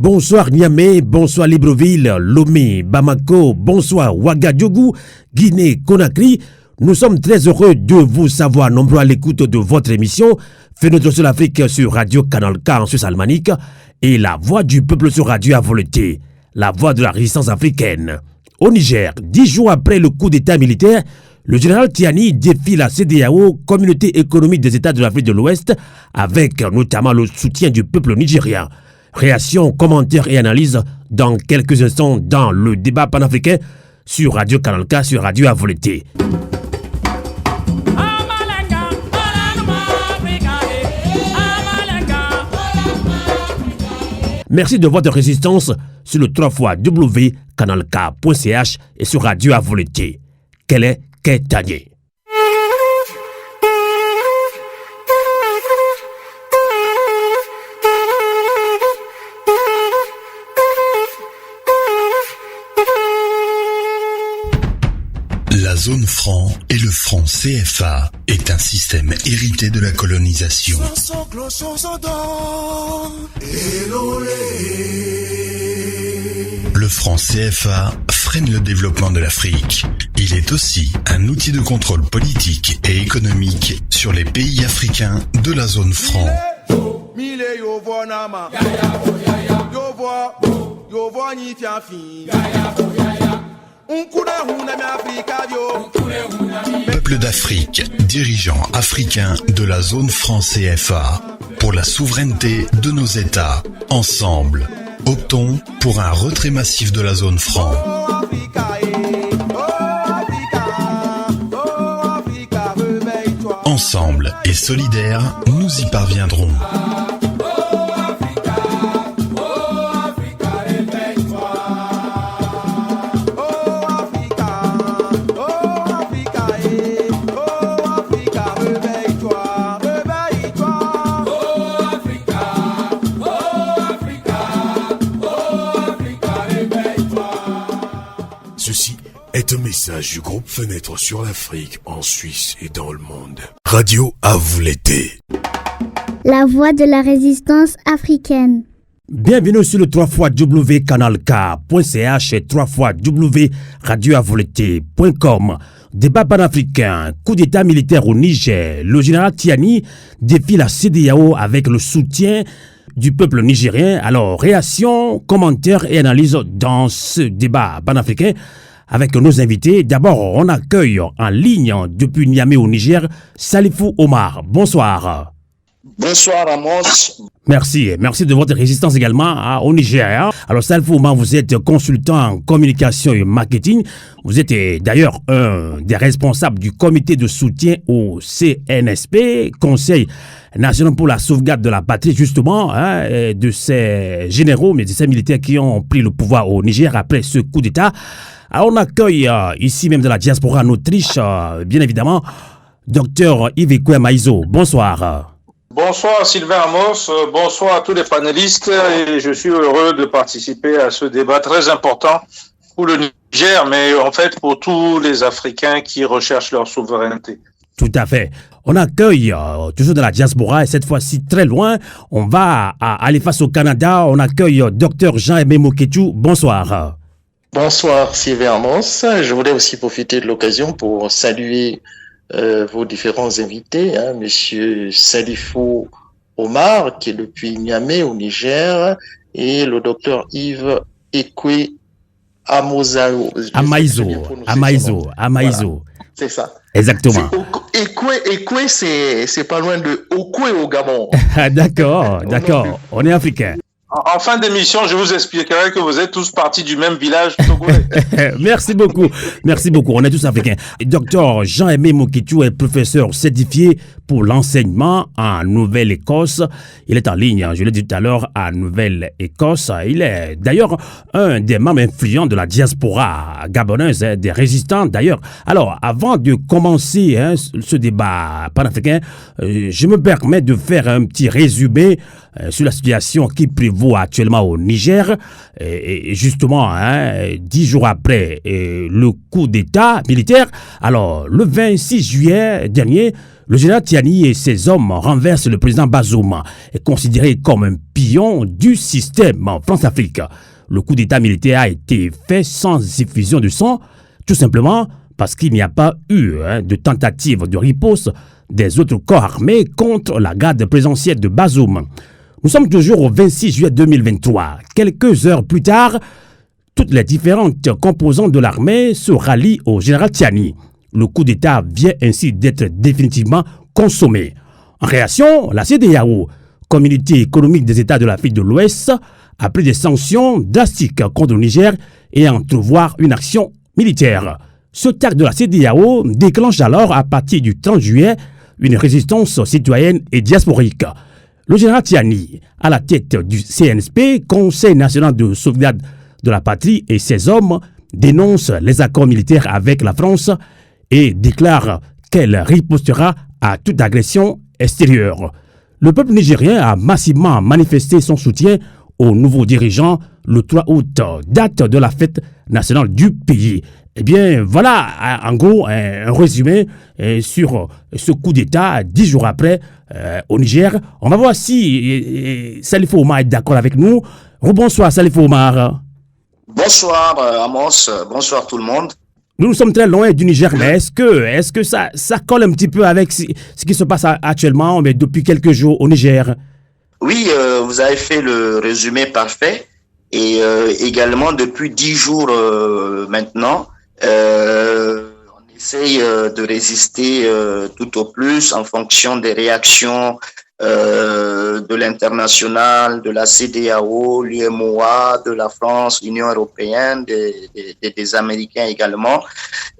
Bonsoir Niamey, bonsoir Libreville, Lomé, Bamako, bonsoir Ouagadougou, Guinée, Conakry. Nous sommes très heureux de vous savoir nombreux à l'écoute de votre émission Fenêtre sur l'Afrique sur Radio Canal K en Suisse alémanique et La Voix du Peuple sur Radio à volonté, la voix de la résistance africaine. Au Niger, 10 jours après le coup d'état militaire, le général Tiani défie la CEDEAO, Communauté économique des États de l'Afrique de l'Ouest, avec notamment le soutien du peuple nigérien. Réaction, commentaires et analyses dans quelques instants dans le débat panafricain sur Radio Canal K, sur Radio à volonté. Merci de votre résistance sur le 3xW.canalk.ch et sur Radio à volonté. Quel est Ketanye? La zone franc et le franc CFA est un système hérité de la colonisation. Le franc CFA freine le développement de l'Afrique. Il est aussi un outil de contrôle politique et économique sur les pays africains de la zone franc. Peuple d'Afrique, dirigeants africains de la zone franc CFA, pour la souveraineté de nos États, ensemble, optons pour un retrait massif de la zone franc. Ensemble et solidaires, nous y parviendrons. Est un message du groupe Fenêtre sur l'Afrique en Suisse et dans le monde. Radio à vous l'été. La voix de la résistance africaine. Bienvenue sur le 3xW.canalk.ch et 3xW.radioavoleté.com. Débat panafricain, coup d'état militaire au Niger. Le général Tiani défie la CEDEAO avec le soutien du peuple nigérien. Alors, réaction, commentaires et analyses dans ce débat panafricain avec nos invités. D'abord, on accueille en ligne depuis Niamey au Niger, Salifou Omar. Bonsoir. Bonsoir Amos. Merci de votre résistance également au Niger. Alors Salifou Omar, vous êtes consultant en communication et marketing. Vous êtes d'ailleurs un des responsables du comité de soutien au CNSP, Conseil national pour la sauvegarde de la patrie, justement, de ces généraux, mais de ces militaires qui ont pris le pouvoir au Niger après ce coup d'État. Alors on accueille ici même de la diaspora en Autriche, bien évidemment, Dr Yves Ekwe Maïzo. Bonsoir. Bonsoir Sylvain Amos, bonsoir à tous les panélistes et je suis heureux de participer à ce débat très important pour le Niger, mais en fait pour tous les Africains qui recherchent leur souveraineté. Tout à fait. On accueille toujours de la diaspora et cette fois-ci très loin. On va aller face au Canada. On accueille Dr Jean-Aimé Moketu. Bonsoir. Bonsoir Sylvain Amos. Je voulais aussi profiter de l'occasion pour saluer vos différents invités, Monsieur Salifou Omar, qui est depuis Niamey au Niger, et le docteur Yves Ekwe Amaïzo. Voilà, c'est ça. Exactement. Ekwe, c'est pas loin de Okwe au Gabon. D'accord. On est africain. En fin d'émission, je vous expliquerai que vous êtes tous partis du même village togolais. Merci beaucoup. On est tous africains. Docteur Jean-Aimé Moketu est professeur certifié pour l'enseignement en Nouvelle-Écosse. Il est en ligne, je l'ai dit tout à l'heure, à Nouvelle-Écosse. Il est d'ailleurs un des membres influents de la diaspora gabonaise, des résistants d'ailleurs. Alors, avant de commencer ce débat panafricain, je me permets de faire un petit résumé sur la situation qui prévaut actuellement au Niger. Et justement, 10 jours après le coup d'état militaire, alors le 26 juillet dernier, Le général Tiani et ses hommes renversent le président Bazoum, est considéré comme un pion du système en France-Afrique. Le coup d'état militaire a été fait sans effusion de sang, tout simplement parce qu'il n'y a pas eu de tentative de riposte des autres corps armés contre la garde présidentielle de Bazoum. Nous sommes toujours au 26 juillet 2023. Quelques heures plus tard, toutes les différentes composantes de l'armée se rallient au général Tiani. Le coup d'État vient ainsi d'être définitivement consommé. En réaction, la CEDEAO, Communauté économique des États de l'Afrique de l'Ouest, a pris des sanctions drastiques contre le Niger et entrevoir une action militaire. Ce acte de la CEDEAO déclenche alors, à partir du 30 juillet, une résistance citoyenne et diasporique. Le général Tiani, à la tête du CNSP, Conseil national de sauvegarde de la patrie, et ses hommes dénoncent les accords militaires avec la France et déclare qu'elle ripostera à toute agression extérieure. Le peuple nigérien a massivement manifesté son soutien aux nouveaux dirigeants le 3 août, date de la fête nationale du pays. Eh bien, voilà, en gros, un résumé sur ce coup d'État 10 jours après au Niger. On va voir si Salifou Omar est d'accord avec nous. Rebonsoir, Salifou Omar. Bonsoir, Amos. Bonsoir, tout le monde. Nous sommes très loin du Niger, mais est-ce que ça colle un petit peu avec ce qui se passe actuellement, mais depuis quelques jours au Niger? Oui, vous avez fait le résumé parfait. Et également, depuis 10 jours maintenant, on essaye de résister tout au plus en fonction des réactions de l'international, de la CEDEAO, l'UMOA, de la France, l'Union européenne, des Américains également.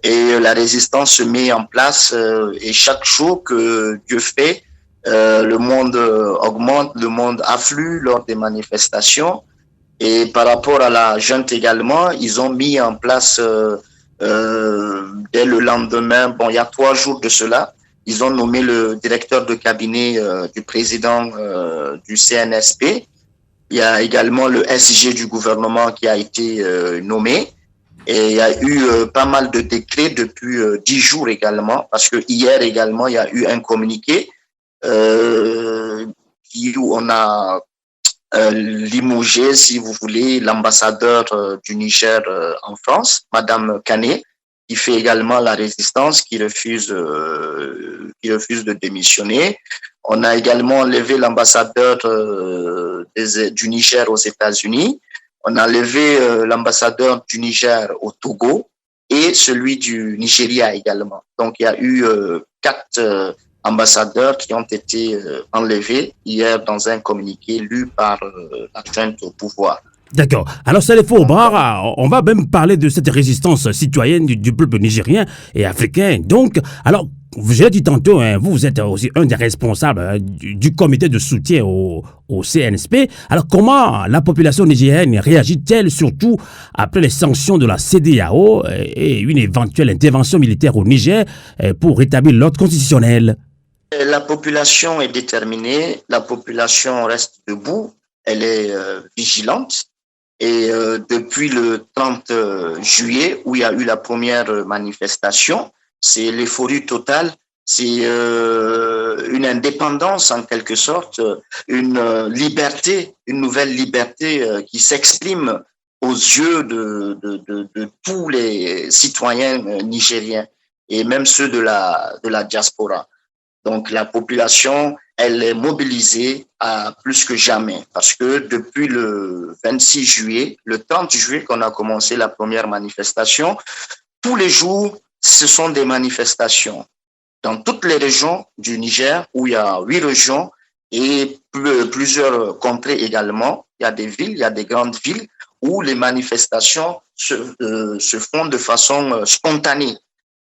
Et la résistance se met en place et chaque jour que Dieu fait, le monde augmente, le monde afflue lors des manifestations. Et par rapport à la junte également, ils ont mis en place dès le lendemain, il y a 3 jours de cela, ils ont nommé le directeur de cabinet du président du CNSP. Il y a également le SG du gouvernement qui a été nommé. Et il y a eu pas mal de décrets depuis 10 jours également, parce que hier également, il y a eu un communiqué où on a limogé, si vous voulez, l'ambassadeur du Niger en France, Madame Kané, qui fait également la résistance, qui refuse de démissionner. On a également enlevé l'ambassadeur du Niger aux États-Unis. On a enlevé l'ambassadeur du Niger au Togo et celui du Nigeria également. Donc, il y a eu 4 ambassadeurs qui ont été enlevés hier dans un communiqué lu par la junte au pouvoir. D'accord. Alors, Salifou Omar, on va même parler de cette résistance citoyenne du peuple nigérien et africain. Donc, alors, je l'ai dit tantôt, vous êtes aussi un des responsables du comité de soutien au CNSP. Alors, comment la population nigérienne réagit-elle, surtout après les sanctions de la CEDEAO et une éventuelle intervention militaire au Niger pour rétablir l'ordre constitutionnel? La population est déterminée, la population reste debout, elle est vigilante. Et depuis le 30 juillet, où il y a eu la première manifestation, c'est l'euphorie totale, c'est une indépendance en quelque sorte, une liberté, une nouvelle liberté qui s'exprime aux yeux de tous les citoyens nigériens et même ceux de la diaspora. Donc la population, elle est mobilisée plus que jamais parce que depuis le 26 juillet, le 30 juillet qu'on a commencé la première manifestation, tous les jours, ce sont des manifestations dans toutes les régions du Niger où il y a 8 régions et plusieurs contrées également. Il y a des villes, il y a des grandes villes où les manifestations se font de façon spontanée.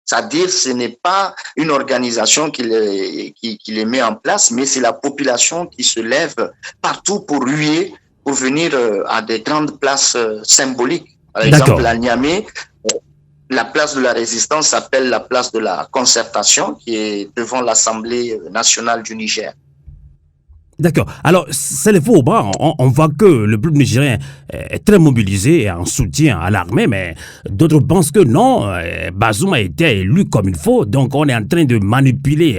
C'est-à-dire, ce n'est pas une organisation qui les met en place, mais c'est la population qui se lève partout pour ruer, pour venir à des grandes places symboliques. Par exemple, à Niamey, la place de la résistance s'appelle la place de la concertation, qui est devant l'Assemblée nationale du Niger. D'accord. Alors, c'est le faux. On voit que le peuple nigérien est très mobilisé en soutien à l'armée, mais d'autres pensent que non, Bazoum a été élu comme il faut, donc on est en train de manipuler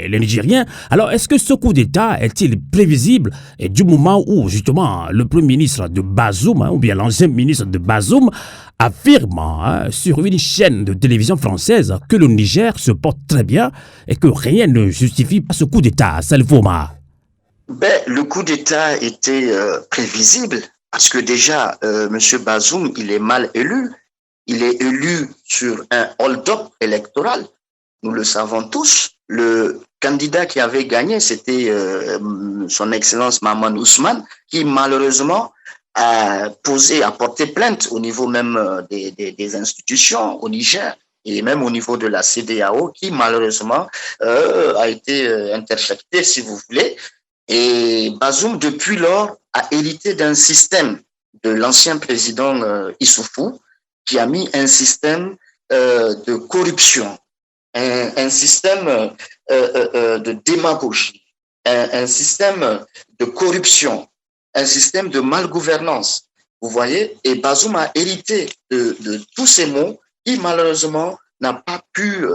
les Nigériens. Alors, est-ce que ce coup d'État est-il prévisible du moment où, justement, le Premier ministre de Bazoum, ou bien l'ancien ministre de Bazoum, affirme sur une chaîne de télévision française que le Niger se porte très bien et que rien ne justifie ce coup d'État, Salfouma? Le coup d'État était prévisible parce que déjà, M. Bazoum, il est mal élu. Il est élu sur un hold-up électoral. Nous le savons tous. Le candidat qui avait gagné, c'était son Excellence Maman Ousmane, qui malheureusement a porté plainte au niveau même des institutions au Niger et même au niveau de la CEDEAO, qui malheureusement a été intercepté, si vous voulez. Et Bazoum, depuis lors, a hérité d'un système de l'ancien président Issoufou, qui a mis un système de corruption, un système de démagogie, un système de corruption, un système de malgouvernance. Vous voyez? Et Bazoum a hérité de tous ces mots qui, malheureusement, n'a pas pu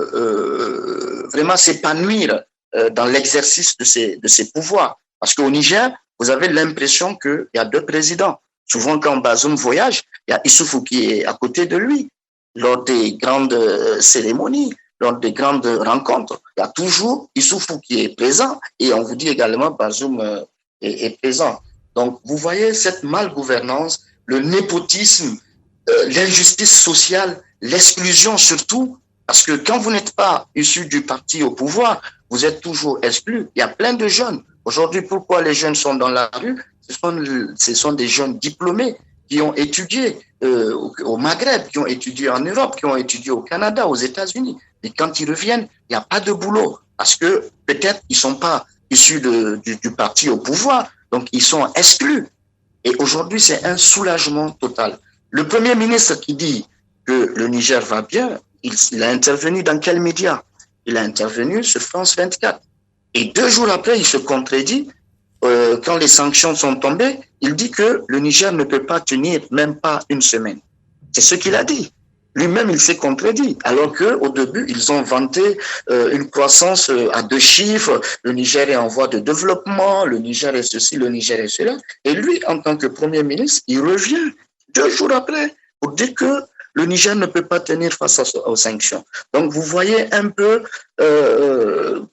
vraiment s'épanouir dans l'exercice de ses pouvoirs. Parce qu'au Niger, vous avez l'impression qu'il y a deux présidents. Souvent, quand Bazoum voyage, il y a Issoufou qui est à côté de lui. Lors des grandes cérémonies, lors des grandes rencontres, il y a toujours Issoufou qui est présent et on vous dit également Bazoum est présent. Donc, vous voyez cette malgouvernance, le népotisme, l'injustice sociale, l'exclusion surtout, parce que quand vous n'êtes pas issu du parti au pouvoir, vous êtes toujours exclu. Il y a plein de jeunes. Aujourd'hui, pourquoi les jeunes sont dans la rue? Ce sont des jeunes diplômés qui ont étudié au Maghreb, qui ont étudié en Europe, qui ont étudié au Canada, aux États-Unis. Et quand ils reviennent, il n'y a pas de boulot parce que peut-être ils ne sont pas issus du parti au pouvoir, donc ils sont exclus. Et aujourd'hui, c'est un soulagement total. Le Premier ministre qui dit que le Niger va bien, il a intervenu dans quel média? Il a intervenu sur France 24. Et 2 jours après, il se contredit. Quand les sanctions sont tombées, il dit que le Niger ne peut pas tenir même pas une semaine. C'est ce qu'il a dit. Lui-même, il s'est contredit. Alors qu'au début, ils ont vanté une croissance à 2 chiffres. Le Niger est en voie de développement. Le Niger est ceci, le Niger est cela. Et lui, en tant que Premier ministre, il revient 2 jours après pour dire que le Niger ne peut pas tenir face aux sanctions. Donc, vous voyez un peu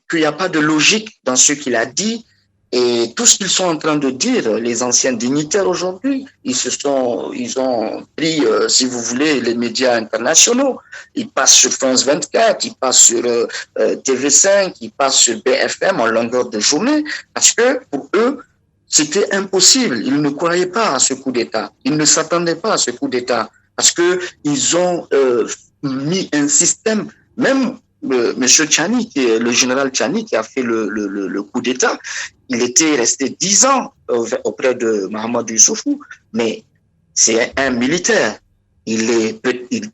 qu'il n'y a pas de logique dans ce qu'il a dit. Et tout ce qu'ils sont en train de dire, les anciens dignitaires aujourd'hui, ils ont pris, si vous voulez, les médias internationaux. Ils passent sur France 24, ils passent sur TV5, ils passent sur BFM en longueur de journée, parce que pour eux, c'était impossible. Ils ne croyaient pas à ce coup d'État. Ils ne s'attendaient pas à ce coup d'État, parce que ils ont mis un système, même Monsieur Tchani, qui est le général Tchani, qui a fait le coup d'État, il était resté 10 ans auprès de Mahamadou Issoufou, mais c'est un militaire. Il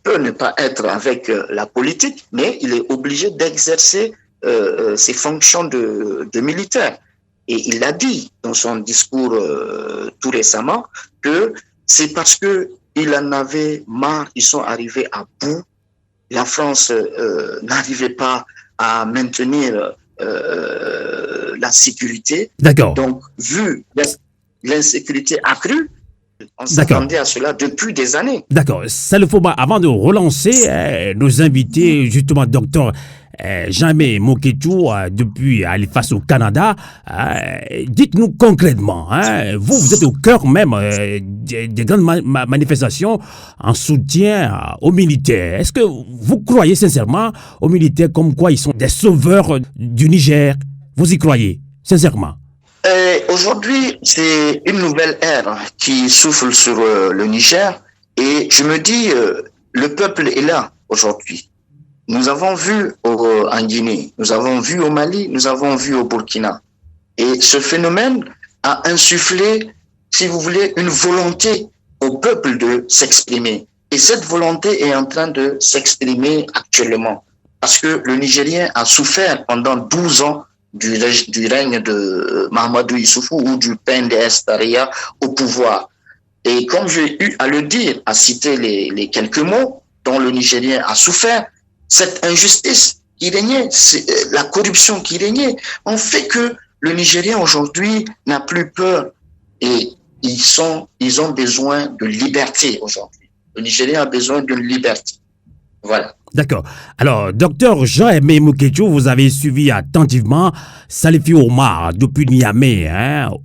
peut ne pas être avec la politique, mais il est obligé d'exercer ses fonctions de militaire. Et il a dit dans son discours tout récemment que c'est parce que il en avait marre, ils sont arrivés à bout. La France n'arrivait pas à maintenir la sécurité. D'accord. Donc, vu l'insécurité accrue, on s'attendait à cela depuis des années. D'accord. Salfouma, avant de relancer nos invités, justement, docteur Jammeh Moketou, depuis Halifax au Canada, dites-nous concrètement, vous êtes au cœur même des grandes manifestations en soutien aux militaires. Est-ce que vous croyez sincèrement aux militaires comme quoi ils sont des sauveurs du Niger? Vous y croyez sincèrement? Aujourd'hui, c'est une nouvelle ère qui souffle sur le Niger et je me dis, le peuple est là aujourd'hui. Nous avons vu en Guinée, nous avons vu au Mali, nous avons vu au Burkina. Et ce phénomène a insufflé, si vous voulez, une volonté au peuple de s'exprimer. Et cette volonté est en train de s'exprimer actuellement. Parce que le Nigérien a souffert pendant 12 ans du règne de Mahamadou Issoufou ou du PNDS Taria au pouvoir. Et comme j'ai eu à le dire, à citer les quelques mots dont le Nigérien a souffert, cette injustice qui régnait, la corruption qui régnait, ont fait que le Nigérien aujourd'hui n'a plus peur et ils ont besoin de liberté aujourd'hui. Le Nigérien a besoin d'une liberté. Voilà. D'accord. Alors, docteur Jean-Aimé Mouketchou, vous avez suivi attentivement Salifi Omar depuis Niamey,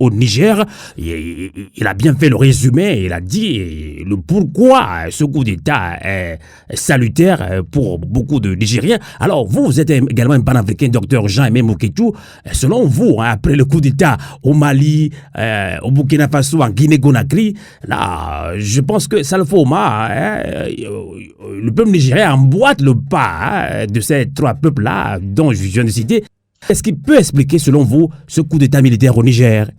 au Niger. Il a bien fait le résumé. Il a dit le pourquoi ce coup d'État est salutaire pour beaucoup de Nigériens. Alors, vous êtes également un panafricain, docteur Jean-Aimé Mouketchou. Selon vous, après le coup d'État au Mali, au Burkina Faso, en Guinée-Conakry, là, je pense que Salifi Omar, le peuple nigérien emboîte le pas de ces trois peuples-là dont je viens de citer. Est-ce qu'il peut expliquer, selon vous, ce coup d'État militaire au Niger?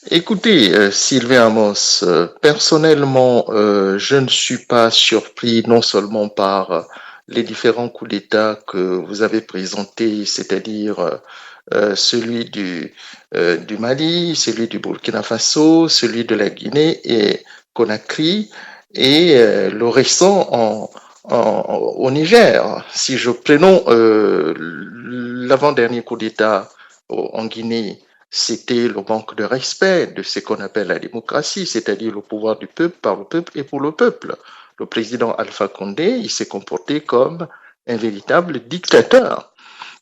Écoutez, Sylvain Amos, personnellement, je ne suis pas surpris non seulement par les différents coups d'État que vous avez présentés, c'est-à-dire celui du Mali, celui du Burkina Faso, celui de la Guinée et Conakry, et le récent au Niger. Si je prenons l'avant-dernier coup d'État en Guinée, c'était le manque de respect de ce qu'on appelle la démocratie, c'est-à-dire le pouvoir du peuple par le peuple et pour le peuple. Le président Alpha Condé, il s'est comporté comme un véritable dictateur.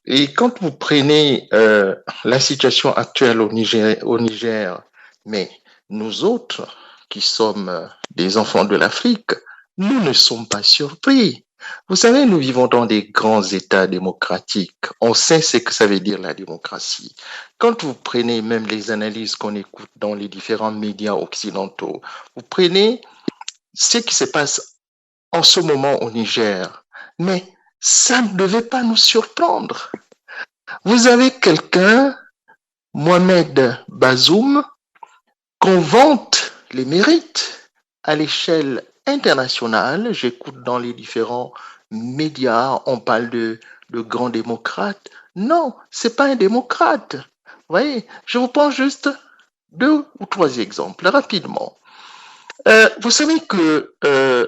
Et quand vous prenez la situation actuelle au Niger, mais nous autres, qui sommes des enfants de l'Afrique, nous ne sommes pas surpris. Vous savez, nous vivons dans des grands États démocratiques. On sait ce que ça veut dire la démocratie. Quand vous prenez même les analyses qu'on écoute dans les différents médias occidentaux, vous prenez ce qui se passe en ce moment au Niger, mais ça ne devait pas nous surprendre. Vous avez quelqu'un, Mohamed Bazoum, qu'on vante les mérites à l'échelle internationale. J'écoute dans les différents médias, on parle de grand démocrate. Non, c'est pas un démocrate. Vous voyez, je vous prends juste 2 ou 3 exemples rapidement. Vous savez que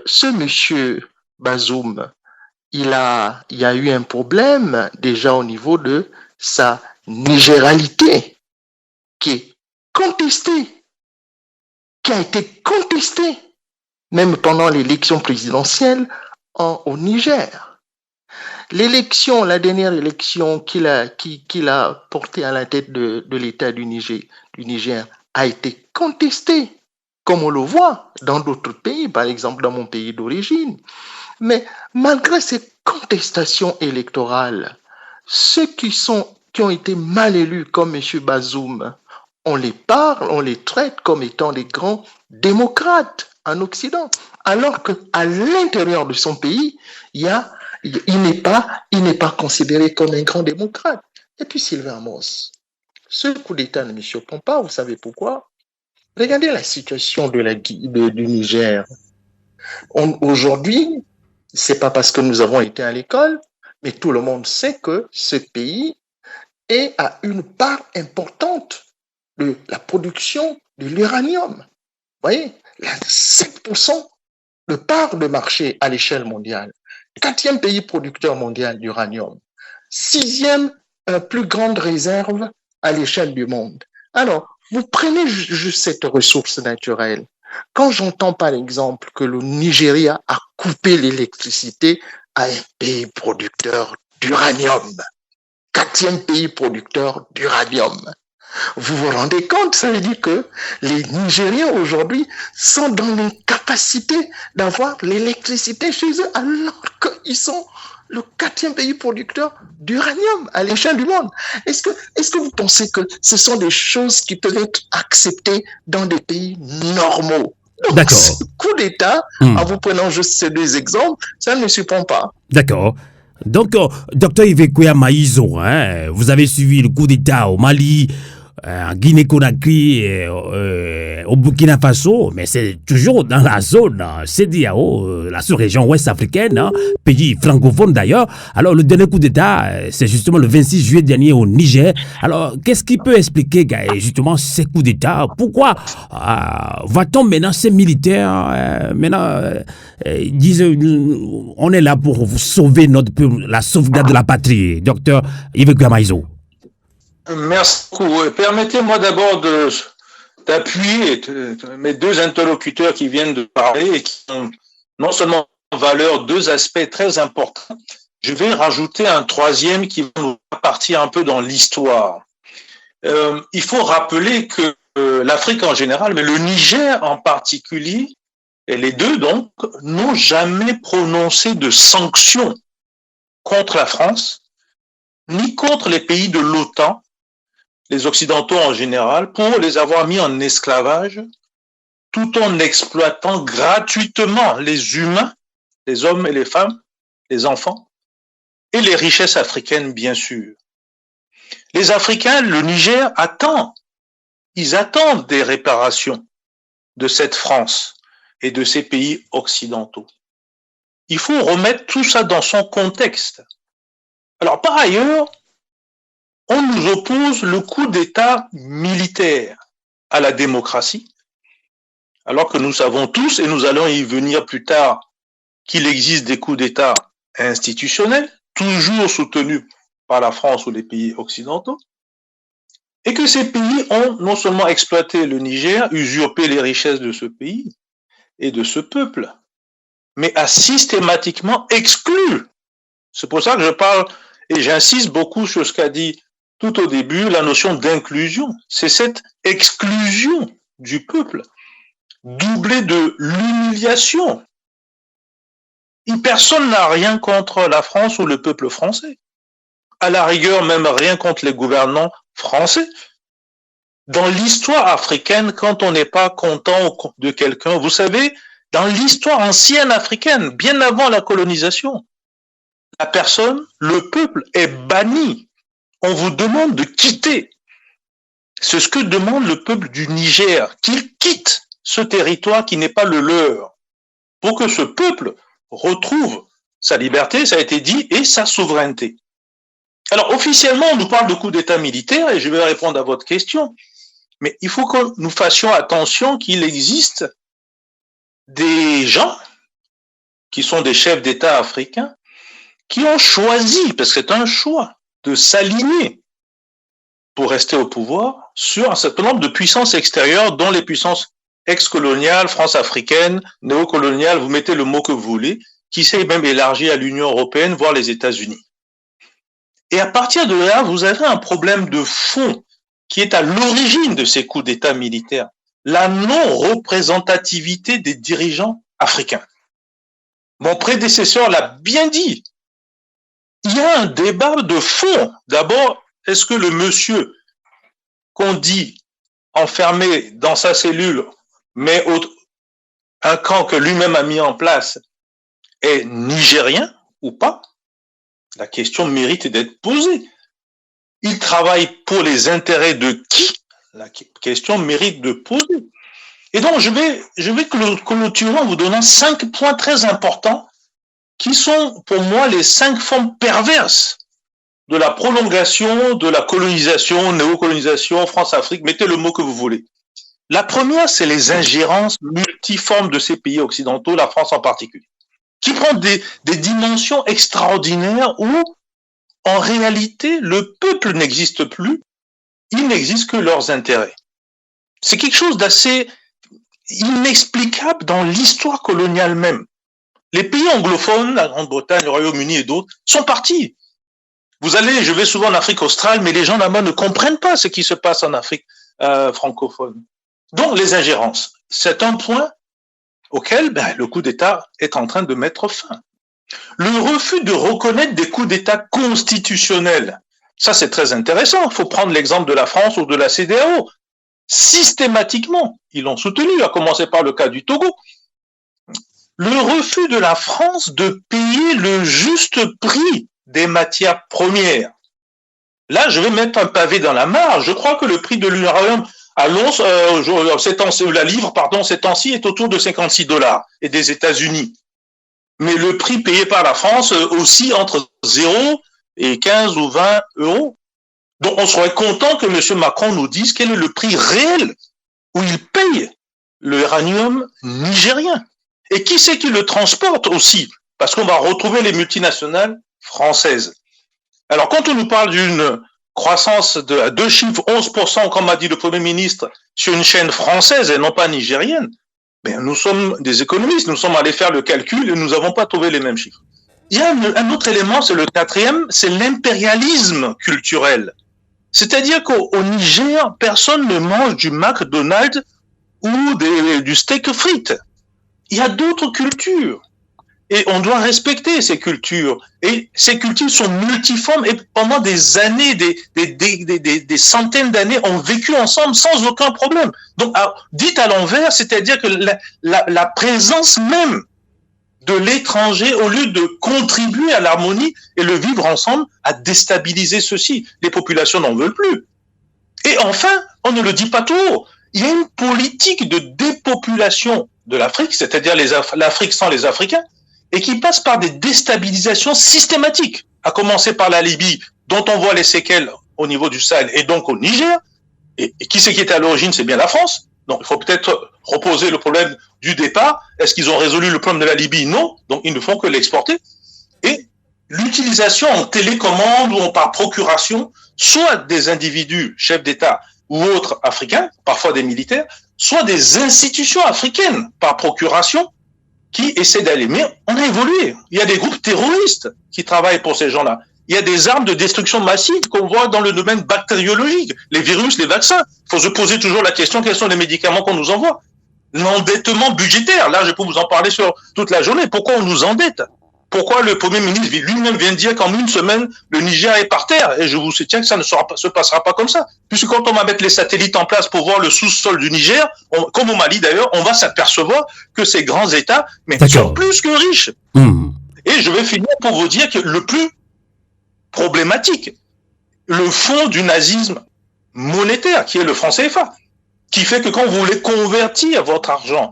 ce monsieur Bazoum, il y a eu un problème déjà au niveau de sa nigéralité qui est contestée, qui a été contestée même pendant l'élection présidentielle au Niger. La dernière élection qu'il a portée à la tête de l'État du Niger a été contestée, comme on le voit dans d'autres pays, par exemple dans mon pays d'origine. Mais malgré ces contestations électorales, ceux qui ont été mal élus comme M. Bazoum, on les parle, on les traite comme étant des grands démocrates en Occident, alors qu'à l'intérieur de son pays, il n'est pas considéré comme un grand démocrate. Et puis Sylvain Amos, ce coup d'État ne me surprend pas, vous savez pourquoi? Regardez la situation du Niger. Aujourd'hui, c'est pas parce que nous avons été à l'école, mais tout le monde sait que ce pays a une part importante de la production de l'uranium. Vous voyez, 7% de part de marché à l'échelle mondiale. 4e pays producteur mondial d'uranium. 6e plus grande réserve à l'échelle du monde. Alors, vous prenez juste cette ressource naturelle. Quand j'entends par exemple que le Nigeria a coupé l'électricité à un pays producteur d'uranium, 4e pays producteur d'uranium, vous vous rendez compte, ça veut dire que les Nigériens aujourd'hui sont dans l'incapacité d'avoir l'électricité chez eux alors qu'ils sont le 4e pays producteur d'uranium à l'échelle du monde. Est-ce que vous pensez que ce sont des choses qui peuvent être acceptées dans des pays normaux? Donc, D'accord. Ce coup d'État, en vous prenant juste ces 2 exemples, ça ne me surprend pas. D'accord. Donc, docteur Ivekoya Maïzo, vous avez suivi le coup d'État au Mali, en Guinée-Conakry, au Burkina Faso, mais c'est toujours dans la zone CEDEAO, la sous-région ouest africaine, pays francophone d'ailleurs. Alors le dernier coup d'État, c'est justement le 26 juillet dernier au Niger. Alors qu'est-ce qui peut expliquer justement ces coups d'État? Pourquoi va-t-on maintenant ces militaires disent on est là pour sauver notre peuple, la sauvegarde de la patrie, docteur Yves Gamaïzo? Merci beaucoup. Permettez-moi d'abord d'appuyer mes deux interlocuteurs qui viennent de parler et qui ont non seulement en valeur deux aspects très importants, je vais rajouter un troisième qui va nous partir un peu dans l'histoire. Il faut rappeler que l'Afrique en général, mais le Niger en particulier, et les deux donc, n'ont jamais prononcé de sanctions contre la France, ni contre les pays de l'OTAN, les Occidentaux en général, pour les avoir mis en esclavage, tout en exploitant gratuitement les humains, les hommes et les femmes, les enfants, et les richesses africaines, bien sûr. Les Africains, le Niger attend, ils attendent des réparations de cette France et de ces pays occidentaux. Il faut remettre tout ça dans son contexte. Alors, par ailleurs, on nous oppose le coup d'État militaire à la démocratie, alors que nous savons tous, et nous allons y venir plus tard, qu'il existe des coups d'État institutionnels, toujours soutenus par la France ou les pays occidentaux, et que ces pays ont non seulement exploité le Niger, usurpé les richesses de ce pays et de ce peuple, mais a systématiquement exclu. C'est pour ça que je parle, et j'insiste beaucoup sur ce qu'a dit tout au début, la notion d'inclusion. C'est cette exclusion du peuple, doublée de l'humiliation. Personne n'a rien contre la France ou le peuple français. À la rigueur, même rien contre les gouvernants français. Dans l'histoire africaine, quand on n'est pas content de quelqu'un, vous savez, dans l'histoire ancienne africaine, bien avant la colonisation, la personne, le peuple est banni. On vous demande de quitter. C'est ce que demande le peuple du Niger, qu'il quitte ce territoire qui n'est pas le leur, pour que ce peuple retrouve sa liberté, ça a été dit, et sa souveraineté. Alors, officiellement, on nous parle de coup d'État militaire, et je vais répondre à votre question, mais il faut que nous fassions attention qu'il existe des gens qui sont des chefs d'État africains qui ont choisi, parce que c'est un choix, de s'aligner pour rester au pouvoir sur un certain nombre de puissances extérieures, dont les puissances ex-coloniales, France-africaine, néocoloniales, vous mettez le mot que vous voulez, qui s'est même élargi à l'Union européenne, voire les États-Unis. Et à partir de là, vous avez un problème de fond qui est à l'origine de ces coups d'État militaires, la non-représentativité des dirigeants africains. Mon prédécesseur l'a bien dit. Il y a un débat de fond. D'abord, est-ce que le monsieur qu'on dit enfermé dans sa cellule, mais un camp que lui-même a mis en place, est nigérien ou pas? La question mérite d'être posée. Il travaille pour les intérêts de qui? La question mérite de poser. Et donc, je vais clôturer en vous donnant 5 points très importants qui sont pour moi les 5 formes perverses de la prolongation de la colonisation, néocolonisation, France-Afrique, mettez le mot que vous voulez. La première, c'est les ingérences multiformes de ces pays occidentaux, la France en particulier, qui prend des dimensions extraordinaires où, en réalité, le peuple n'existe plus, il n'existe que leurs intérêts. C'est quelque chose d'assez inexplicable dans l'histoire coloniale même. Les pays anglophones, la Grande-Bretagne, le Royaume-Uni et d'autres, sont partis. Je vais souvent en Afrique australe, mais les gens là-bas ne comprennent pas ce qui se passe en Afrique francophone. Donc, les ingérences, c'est un point auquel le coup d'État est en train de mettre fin. Le refus de reconnaître des coups d'État constitutionnels, ça c'est très intéressant. Il faut prendre l'exemple de la France ou de la CEDEAO. Systématiquement, ils l'ont soutenu, à commencer par le cas du Togo. Le refus de la France de payer le juste prix des matières premières. là, je vais mettre un pavé dans la mare. Je crois que le prix de l'uranium à Londres, la livre, ces temps-ci, est autour de $56 et des États-Unis. Mais le prix payé par la France aussi entre 0 et 15 ou 20 euros. Donc, on serait content que M. Macron nous dise quel est le prix réel où il paye l'uranium nigérien. Et qui c'est qui le transporte aussi? Parce qu'on va retrouver les multinationales françaises. Alors, quand on nous parle d'une croissance à 2 chiffres, 11%, comme a dit le Premier ministre, sur une chaîne française et non pas nigérienne, ben, nous sommes des économistes, nous sommes allés faire le calcul et nous n'avons pas trouvé les mêmes chiffres. Il y a un autre élément, c'est le quatrième, c'est l'impérialisme culturel. C'est-à-dire qu'au Niger, personne ne mange du McDonald's ou du steak frites. Il y a d'autres cultures. Et on doit respecter ces cultures. Et ces cultures sont multiformes et pendant des années, des centaines d'années, ont vécu ensemble sans aucun problème. Donc, dit à l'envers, c'est-à-dire que la présence même de l'étranger, au lieu de contribuer à l'harmonie et le vivre ensemble, a déstabilisé ceci. Les populations n'en veulent plus. Et enfin, on ne le dit pas tout haut, il y a une politique de dépopulation de l'Afrique, c'est-à-dire l'Afrique sans les Africains, et qui passe par des déstabilisations systématiques, à commencer par la Libye, dont on voit les séquelles au niveau du Sahel et donc au Niger. Et qui c'est qui était à l'origine? C'est bien la France. Donc, il faut peut-être reposer le problème du départ. Est-ce qu'ils ont résolu le problème de la Libye? Non. Donc, ils ne font que l'exporter. Et l'utilisation en télécommande ou par procuration, soit des individus, chefs d'État ou autres africains, parfois des militaires, soit des institutions africaines par procuration qui essaient d'aller. Mais on a évolué. Il y a des groupes terroristes qui travaillent pour ces gens-là. Il y a des armes de destruction massive qu'on voit dans le domaine bactériologique, les virus, les vaccins. Il faut se poser toujours la question, quels sont les médicaments qu'on nous envoie? L'endettement budgétaire, là je peux vous en parler sur toute la journée. Pourquoi on nous endette? Pourquoi le Premier ministre lui-même vient de dire qu'en une semaine, le Niger est par terre? Et je vous soutiens que ça ne se passera pas comme ça. Puisque quand on va mettre les satellites en place pour voir le sous-sol du Niger, comme au Mali d'ailleurs, on va s'apercevoir que ces grands États sont plus que riches. Et je vais finir pour vous dire que le plus problématique, le fond du nazisme monétaire, qui est le franc CFA, qui fait que quand vous voulez convertir votre argent,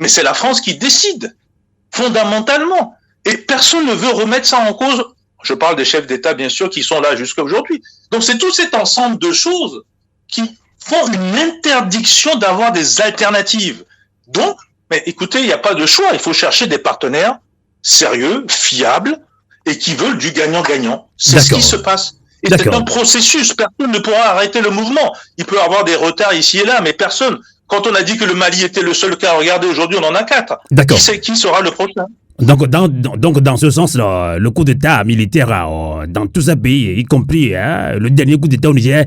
mais c'est la France qui décide, fondamentalement. Et personne ne veut remettre ça en cause. Je parle des chefs d'État, bien sûr, qui sont là jusqu'à aujourd'hui. Donc, c'est tout cet ensemble de choses qui font une interdiction d'avoir des alternatives. Donc, mais écoutez, il n'y a pas de choix. Il faut chercher des partenaires sérieux, fiables, et qui veulent du gagnant-gagnant. C'est ce qui se passe. Et c'est un processus. Personne ne pourra arrêter le mouvement. Il peut y avoir des retards ici et là, mais personne. Quand on a dit que le Mali était le seul cas, regardez, aujourd'hui, on en a 4. Qui sera le prochain? Donc, dans ce sens, le coup d'État militaire dans tous ces pays, y compris le dernier coup d'État au Niger,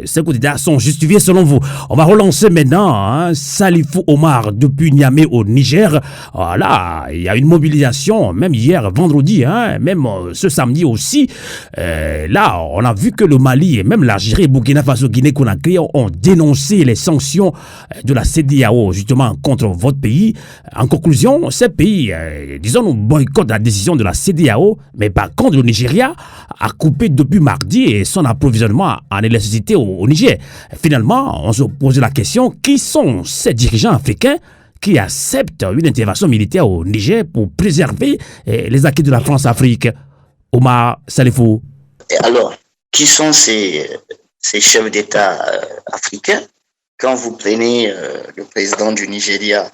ces coups d'État sont justifiés selon vous. On va relancer maintenant Salifou Omar depuis Niamey au Niger. Là, il y a une mobilisation, même hier, vendredi, même ce samedi aussi. Là, on a vu que le Mali et même l'Algérie, Burkina Faso, Guinée-Conakry ont dénoncé les sanctions de la CEDEAO justement contre votre pays. En conclusion, ces pays disons, nous boycottent la décision de la CEDEAO, mais par contre, le Nigeria a coupé depuis mardi son approvisionnement en électricité au Niger. Finalement, on se pose la question, qui sont ces dirigeants africains qui acceptent une intervention militaire au Niger pour préserver les acquis de la France-Afrique? Omar Salifou. Alors, qui sont ces chefs d'État africains? Quand vous prenez le président du Nigeria,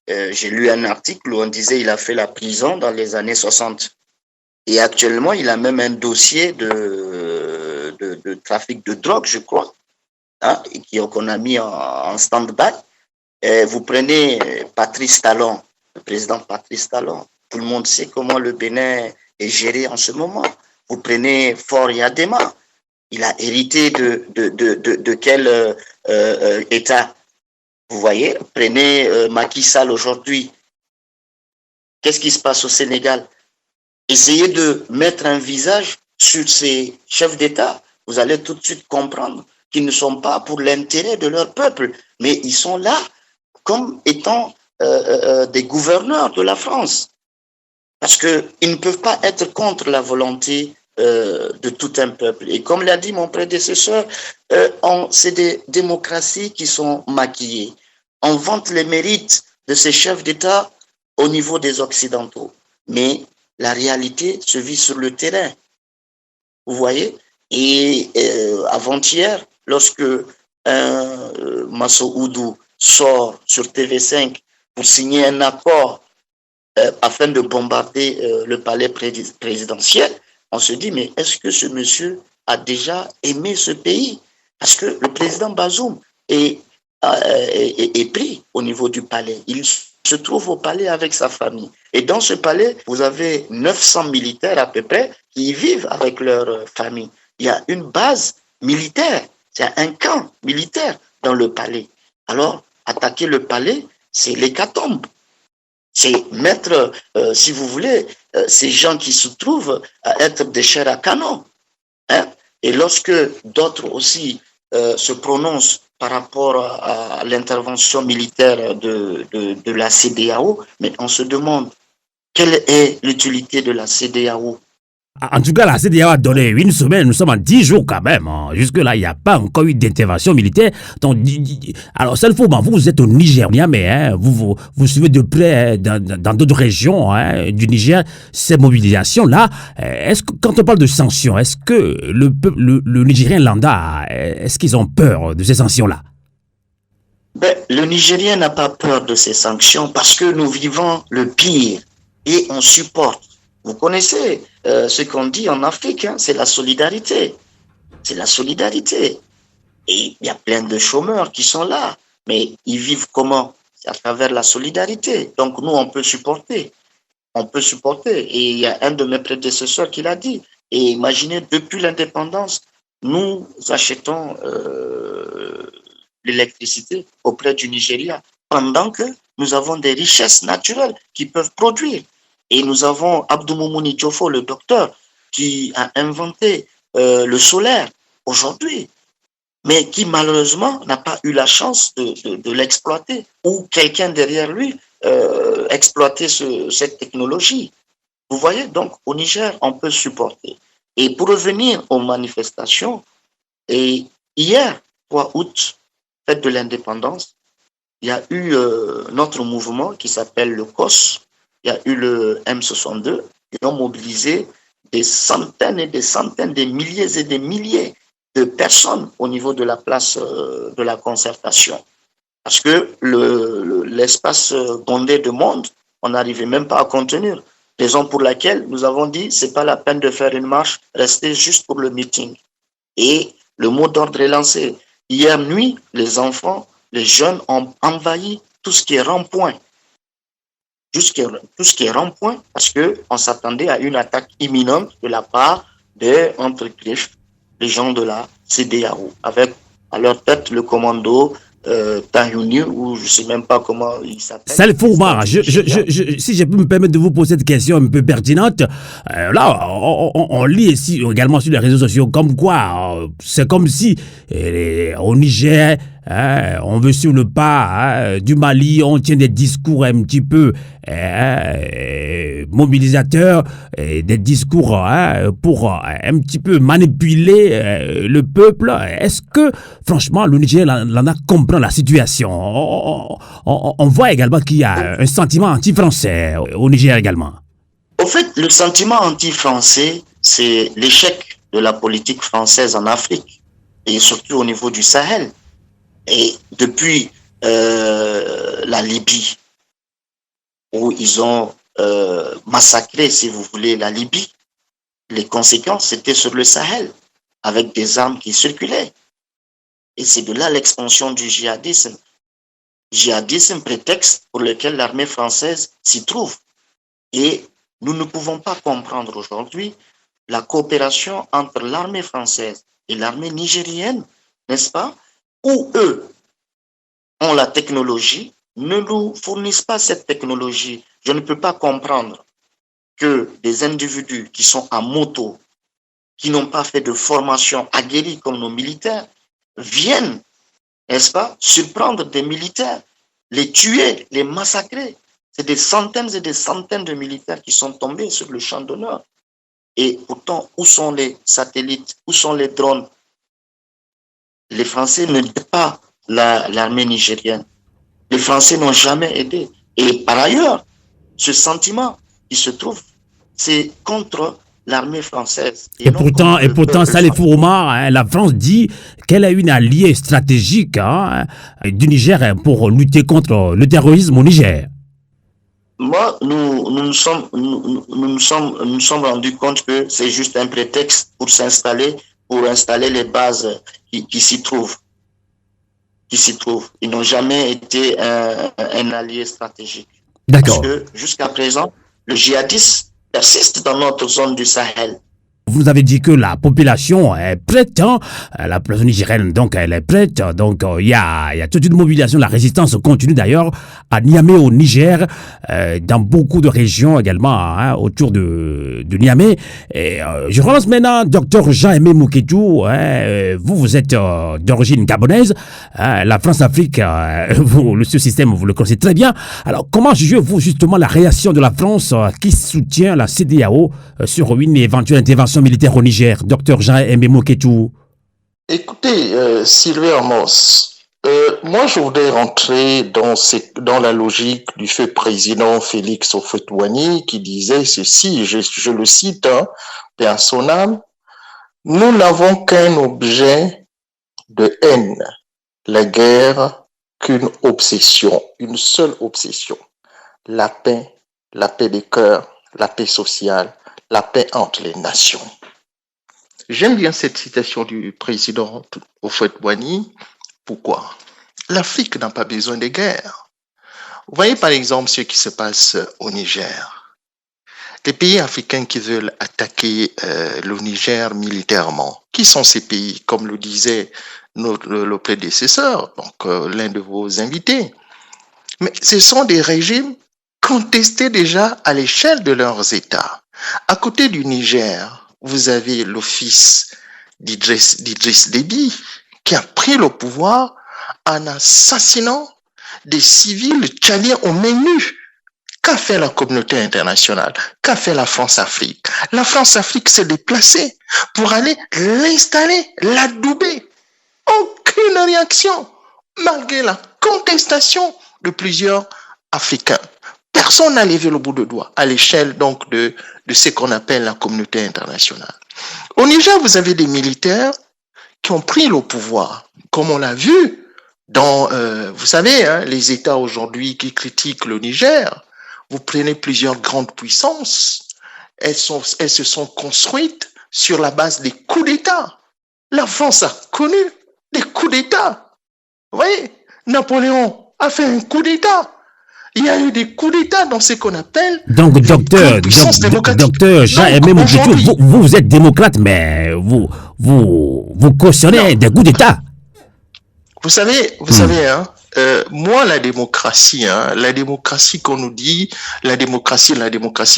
j'ai lu un article où on disait qu'il a fait la prison dans les années 60. Et actuellement, il a même un dossier de trafic de drogue, je crois, qu'on a mis en stand-by. Vous prenez Patrice Talon, le président Patrice Talon. Tout le monde sait comment le Bénin est géré en ce moment. Vous prenez Faure Yadema. Il a hérité de quel État? Vous voyez, prenez Macky Sall aujourd'hui. Qu'est-ce qui se passe au Sénégal? Essayez de mettre un visage sur ces chefs d'État. Vous allez tout de suite comprendre qu'ils ne sont pas pour l'intérêt de leur peuple, mais ils sont là comme étant des gouverneurs de la France. Parce qu'ils ne peuvent pas être contre la volonté de tout un peuple. Et comme l'a dit mon prédécesseur, c'est des démocraties qui sont maquillées. On vante les mérites de ces chefs d'État au niveau des Occidentaux. Mais la réalité se vit sur le terrain. Vous voyez? Et avant-hier, lorsque Massoudou sort sur TV5 pour signer un accord afin de bombarder le palais présidentiel, on se dit, mais est-ce que ce monsieur a déjà aimé ce pays? Parce que le président Bazoum est pris au niveau du palais. Il se trouve au palais avec sa famille. Et dans ce palais, vous avez 900 militaires à peu près qui y vivent avec leur famille. Il y a une base militaire, c'est un camp militaire dans le palais. Alors, attaquer le palais, c'est l'hécatombe. C'est mettre, si vous voulez, ces gens qui se trouvent à être des chairs à canon. Hein? Et lorsque d'autres aussi se prononcent par rapport à l'intervention militaire de la CEDEAO, mais on se demande quelle est l'utilité de la CEDEAO. En tout cas, la CEDEAO a donné une semaine, nous sommes en 10 jours quand même. Hein. Jusque-là, il n'y a pas encore eu d'intervention militaire. Donc, alors, Salfouman, vous êtes au Niger, mais hein, vous suivez de près dans d'autres régions du Niger ces mobilisations-là. Est-ce que, quand on parle de sanctions, est-ce que le Nigérien lambda, est-ce qu'ils ont peur de ces sanctions-là? Le Nigérien n'a pas peur de ces sanctions parce que nous vivons le pire et on supporte. Vous connaissez ce qu'on dit en Afrique, hein, c'est la solidarité. C'est la solidarité. Et il y a plein de chômeurs qui sont là, mais ils vivent comment? C'est à travers la solidarité. Donc nous, on peut supporter. On peut supporter. Et il y a un de mes prédécesseurs qui l'a dit. Et imaginez, depuis l'indépendance, nous achetons l'électricité auprès du Nigeria pendant que nous avons des richesses naturelles qui peuvent produire. Et nous avons Abdou Moumouni Diofo, le docteur, qui a inventé le solaire aujourd'hui, mais qui malheureusement n'a pas eu la chance de l'exploiter, ou quelqu'un derrière lui exploiter cette technologie. Vous voyez, donc au Niger, on peut supporter. Et pour revenir aux manifestations, et hier, 3 août, fête de l'indépendance, il y a eu notre mouvement qui s'appelle le COS. Il y a eu le M62, ils ont mobilisé des centaines et des centaines, des milliers et des milliers de personnes au niveau de la place de la concertation. Parce que l'espace bondé de monde, on n'arrivait même pas à contenir. Raison pour laquelle nous avons dit, c'est pas la peine de faire une marche, restez juste pour le meeting. Et le mot d'ordre est lancé. Hier nuit, les enfants, les jeunes ont envahi tout ce qui est rond-point. Tout ce qui est rond-point, parce qu'on s'attendait à une attaque imminente de la part des, entre griffes, les gens de la CEDEAO, avec à leur tête le commando Tayouni, ou je ne sais même pas comment il s'appelle. Salfouman, si je peux me permettre de vous poser cette question un peu pertinente, là, on lit ici également sur les réseaux sociaux comme quoi, c'est comme si au Niger, on veut sur le pas du Mali, on tient des discours un petit peu mobilisateurs, des discours pour un petit peu manipuler le peuple. Est-ce que, franchement, le Niger comprend la situation? On voit également qu'il y a un sentiment anti-français au Niger également. Au fait, le sentiment anti-français, c'est l'échec de la politique française en Afrique, et surtout au niveau du Sahel. Et depuis la Libye, où ils ont massacré, si vous voulez, la Libye, les conséquences, c'était sur le Sahel, avec des armes qui circulaient. Et c'est de là l'expansion du djihadisme. Djihadisme, prétexte pour lequel l'armée française s'y trouve. Et nous ne pouvons pas comprendre aujourd'hui la coopération entre l'armée française et l'armée nigérienne, n'est-ce pas? Où eux ont la technologie, ne nous fournissent pas cette technologie. Je ne peux pas comprendre que des individus qui sont à moto, qui n'ont pas fait de formation aguerrie comme nos militaires, viennent, n'est-ce pas, surprendre des militaires, les tuer, les massacrer. C'est des centaines et des centaines de militaires qui sont tombés sur le champ d'honneur. Et pourtant, où sont les satellites? Où sont les drones? Les Français n'aident pas l'armée nigérienne. Les Français n'ont jamais aidé. Et par ailleurs, ce sentiment qui se trouve, c'est contre l'armée française. Et pourtant, Salifou Omar, hein, la France dit qu'elle a une alliée stratégique du Niger pour lutter contre le terrorisme au Niger. Moi, nous nous sommes rendus compte que c'est juste un prétexte pour installer les bases qui s'y trouvent. Ils n'ont jamais été un allié stratégique. D'accord. Parce que jusqu'à présent, le djihadisme persiste dans notre zone du Sahel. Vous avez dit que la population est prête, hein? La population nigérienne, donc, elle est prête. Donc, il y a toute une mobilisation. La résistance continue d'ailleurs à Niamey, au Niger, dans beaucoup de régions également, hein, autour de Niamey. Et je relance maintenant Dr Jean-Aimé Moukétou. Vous êtes d'origine gabonaise. La France-Afrique, ce système, vous le connaissez très bien. Alors, comment jugez-vous justement la réaction de la France qui soutient la CEDEAO sur une éventuelle intervention militaire au Niger? Docteur Jean-Aimé Moukétou. Écoutez, Sylvain Amos, moi je voudrais rentrer dans la logique du feu président Félix Houphouët-Boigny qui disait ceci, je le cite, paix à son âme, nous n'avons qu'un objet de haine, la guerre qu'une obsession, une seule obsession, la paix des cœurs, la paix sociale, la paix entre les nations. J'aime bien cette citation du président Houphouët-Boigny. Pourquoi? L'Afrique n'a pas besoin de guerre. Vous voyez par exemple ce qui se passe au Niger. Les pays africains qui veulent attaquer le Niger militairement, qui sont ces pays, comme le disait le prédécesseur, donc l'un de vos invités? Mais ce sont des régimes contestés déjà à l'échelle de leurs États. À côté du Niger, vous avez le fils d'Idriss Déby qui a pris le pouvoir en assassinant des civils tchadiens au menu. Qu'a fait la communauté internationale? Qu'a fait la France-Afrique? La France-Afrique s'est déplacée pour aller l'installer, l'adouber. Aucune réaction, malgré la contestation de plusieurs Africains. Personne n'a levé le bout de doigt à l'échelle donc de ce qu'on appelle la communauté internationale. Au Niger, vous avez des militaires qui ont pris le pouvoir, comme on l'a vu dans, vous savez, hein, les États aujourd'hui qui critiquent le Niger. Vous prenez plusieurs grandes puissances, elles se sont construites sur la base des coups d'État. La France a connu des coups d'État. Vous voyez, Napoléon a fait un coup d'État. Il y a eu des coups d'État dans ce qu'on appelle donc docteur Jean-Aimé Moukétou, vous êtes démocrate, mais vous cautionnez des coups d'État. Vous savez, hein, moi, la démocratie qu'on nous dit, la démocratie,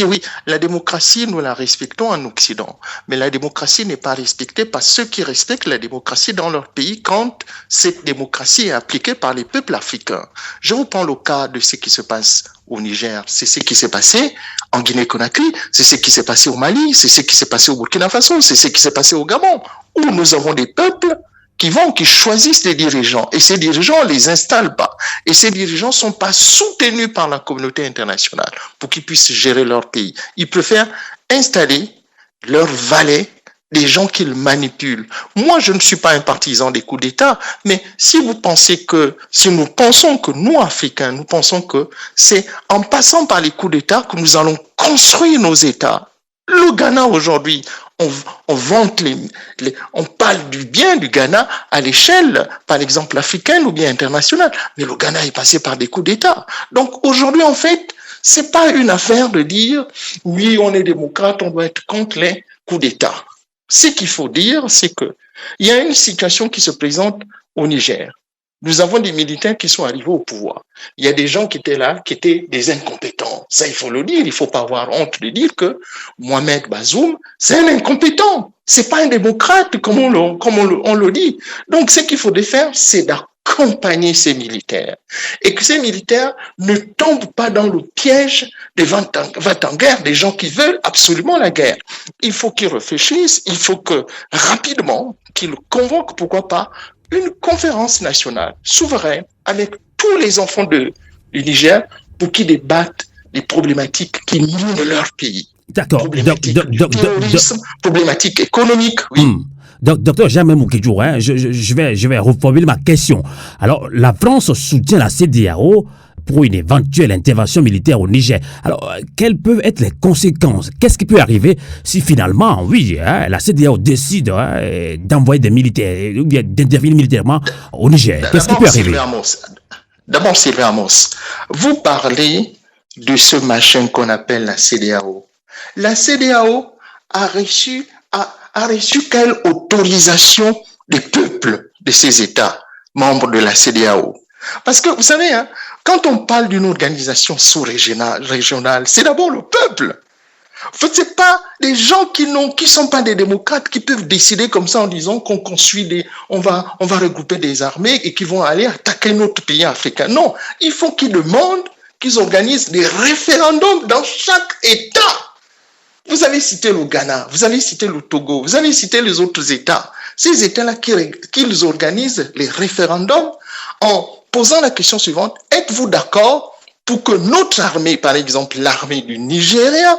oui, la démocratie, nous la respectons en Occident. Mais la démocratie n'est pas respectée par ceux qui respectent la démocratie dans leur pays quand cette démocratie est appliquée par les peuples africains. Je vous prends le cas de ce qui se passe au Niger. C'est ce qui s'est passé en Guinée-Conakry, c'est ce qui s'est passé au Mali, c'est ce qui s'est passé au Burkina Faso, c'est ce qui s'est passé au Gabon, où nous avons des peuples qui choisissent des dirigeants, et ces dirigeants, on les installe pas. Et ces dirigeants sont pas soutenus par la communauté internationale pour qu'ils puissent gérer leur pays. Ils préfèrent installer leurs valets, des gens qu'ils manipulent. Moi, je ne suis pas un partisan des coups d'État, mais si nous pensons que nous, Africains, nous pensons que c'est en passant par les coups d'État que nous allons construire nos États. Le Ghana aujourd'hui, on vante on parle du bien du Ghana à l'échelle, par exemple, africaine ou bien internationale. Mais le Ghana est passé par des coups d'État. Donc aujourd'hui, en fait, c'est pas une affaire de dire, oui, on est démocrate, on doit être contre les coups d'État. Ce qu'il faut dire, c'est que il y a une situation qui se présente au Niger. Nous avons des militaires qui sont arrivés au pouvoir. Il y a des gens qui étaient là, qui étaient des incompétents. Ça, il faut le dire. Il faut pas avoir honte de dire que Mohamed Bazoum, c'est un incompétent. C'est pas un démocrate, comme on le dit. Donc, ce qu'il faut faire, c'est accompagner ces militaires et que ces militaires ne tombent pas dans le piège des va-t-en-guerre, des gens qui veulent absolument la guerre. Il faut qu'ils réfléchissent, il faut que rapidement qu'ils convoquent, pourquoi pas, une conférence nationale souveraine avec tous les enfants du Niger pour qu'ils débattent des problématiques qui minent leur pays. D'accord. Terrorisme, problématiques économiques, oui. Docteur Jamé Moukedjou, je vais reformuler ma question. Alors, la France soutient la CEDEAO pour une éventuelle intervention militaire au Niger. Alors, quelles peuvent être les conséquences? Qu'est-ce qui peut arriver si finalement, oui, la CEDEAO décide d'envoyer des militaires, ou bien d'intervenir militairement au Niger? Qu'est-ce qui peut arriver? D'abord, Sylvain Amos, vous parlez de ce machin qu'on appelle la CEDEAO. La CEDEAO a reçu quelle autorisation des peuples de ces États membres de la CEDEAO? Parce que vous savez, quand on parle d'une organisation sous-régionale, c'est d'abord le peuple. En fait, c'est pas des gens qui sont pas des démocrates qui peuvent décider comme ça en disant qu'on construit on va regrouper des armées et qui vont aller attaquer notre pays africain. Non, il faut qu'ils demandent, qu'ils organisent des référendums dans chaque État. Vous avez cité le Ghana, vous avez cité le Togo, vous avez cité les autres États. Ces États-là qu'ils organisent les référendums en posant la question suivante: êtes-vous d'accord pour que notre armée, par exemple l'armée du Nigeria,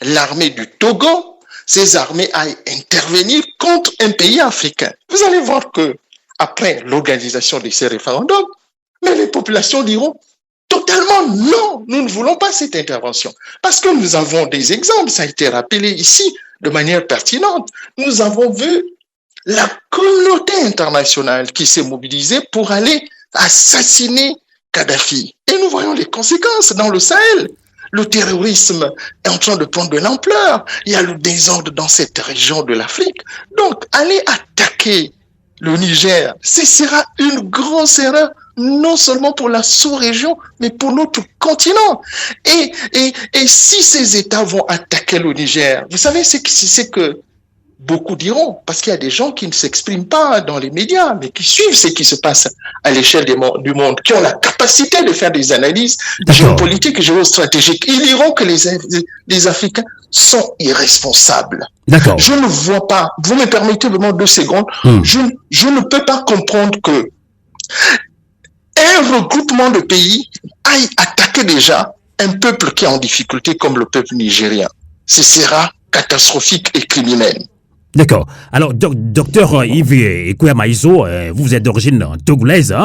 l'armée du Togo, ces armées aillent intervenir contre un pays africain? Vous allez voir que après l'organisation de ces référendums, mais les populations diront totalement non, nous ne voulons pas cette intervention. Parce que nous avons des exemples, ça a été rappelé ici de manière pertinente. Nous avons vu la communauté internationale qui s'est mobilisée pour aller assassiner Kadhafi. Et nous voyons les conséquences dans le Sahel. Le terrorisme est en train de prendre de l'ampleur. Il y a le désordre dans cette région de l'Afrique. Donc, aller attaquer le Niger, ce sera une grosse erreur, non seulement pour la sous-région, mais pour notre continent. Et si ces États vont attaquer le Niger, vous savez, c'est que beaucoup diront, parce qu'il y a des gens qui ne s'expriment pas dans les médias, mais qui suivent ce qui se passe à l'échelle du monde, qui ont la capacité de faire des analyses géopolitiques et géostratégiques. Ils diront que les Africains sont irresponsables. D'accord. Je ne vois pas, vous me permettez vraiment 2 secondes, je ne peux pas comprendre que un regroupement de pays aille attaquer déjà un peuple qui est en difficulté comme le peuple nigérien. Ce sera catastrophique et criminel. D'accord. Alors, docteur Yves Ekouya-Maïso, vous êtes d'origine togolaise,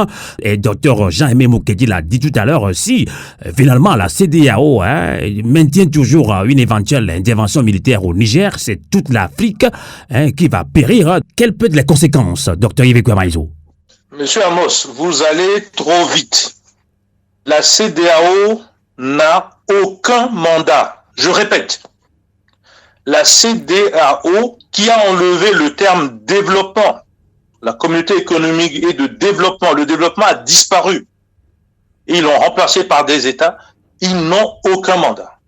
et docteur Jean-Aimé Moukedi l'a dit tout à l'heure, si finalement la CEDEAO maintient toujours une éventuelle intervention militaire au Niger, c'est toute l'Afrique qui va périr. Quelles peuvent être les conséquences, docteur Yves Ekouya-Maïso? Monsieur Amos, vous allez trop vite. La CEDEAO n'a aucun mandat. Je répète, la CEDEAO qui a enlevé le terme développement, la communauté économique et de développement, le développement a disparu. Et ils l'ont remplacé par des États, ils n'ont aucun mandat.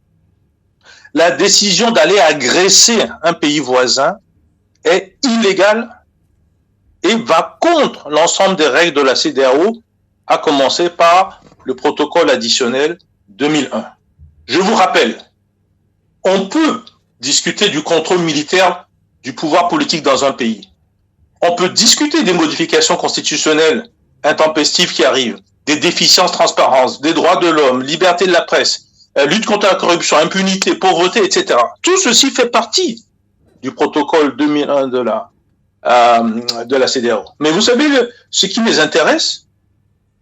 La décision d'aller agresser un pays voisin est illégale et va contre l'ensemble des règles de la CEDEAO, à commencer par le protocole additionnel 2001. Je vous rappelle, on peut discuter du contrôle militaire du pouvoir politique dans un pays. On peut discuter des modifications constitutionnelles intempestives qui arrivent, des déficiences transparence, des droits de l'homme, liberté de la presse, lutte contre la corruption, impunité, pauvreté, etc. Tout ceci fait partie du protocole 2001 de la CEDEAO. Mais vous savez, ce qui les intéresse,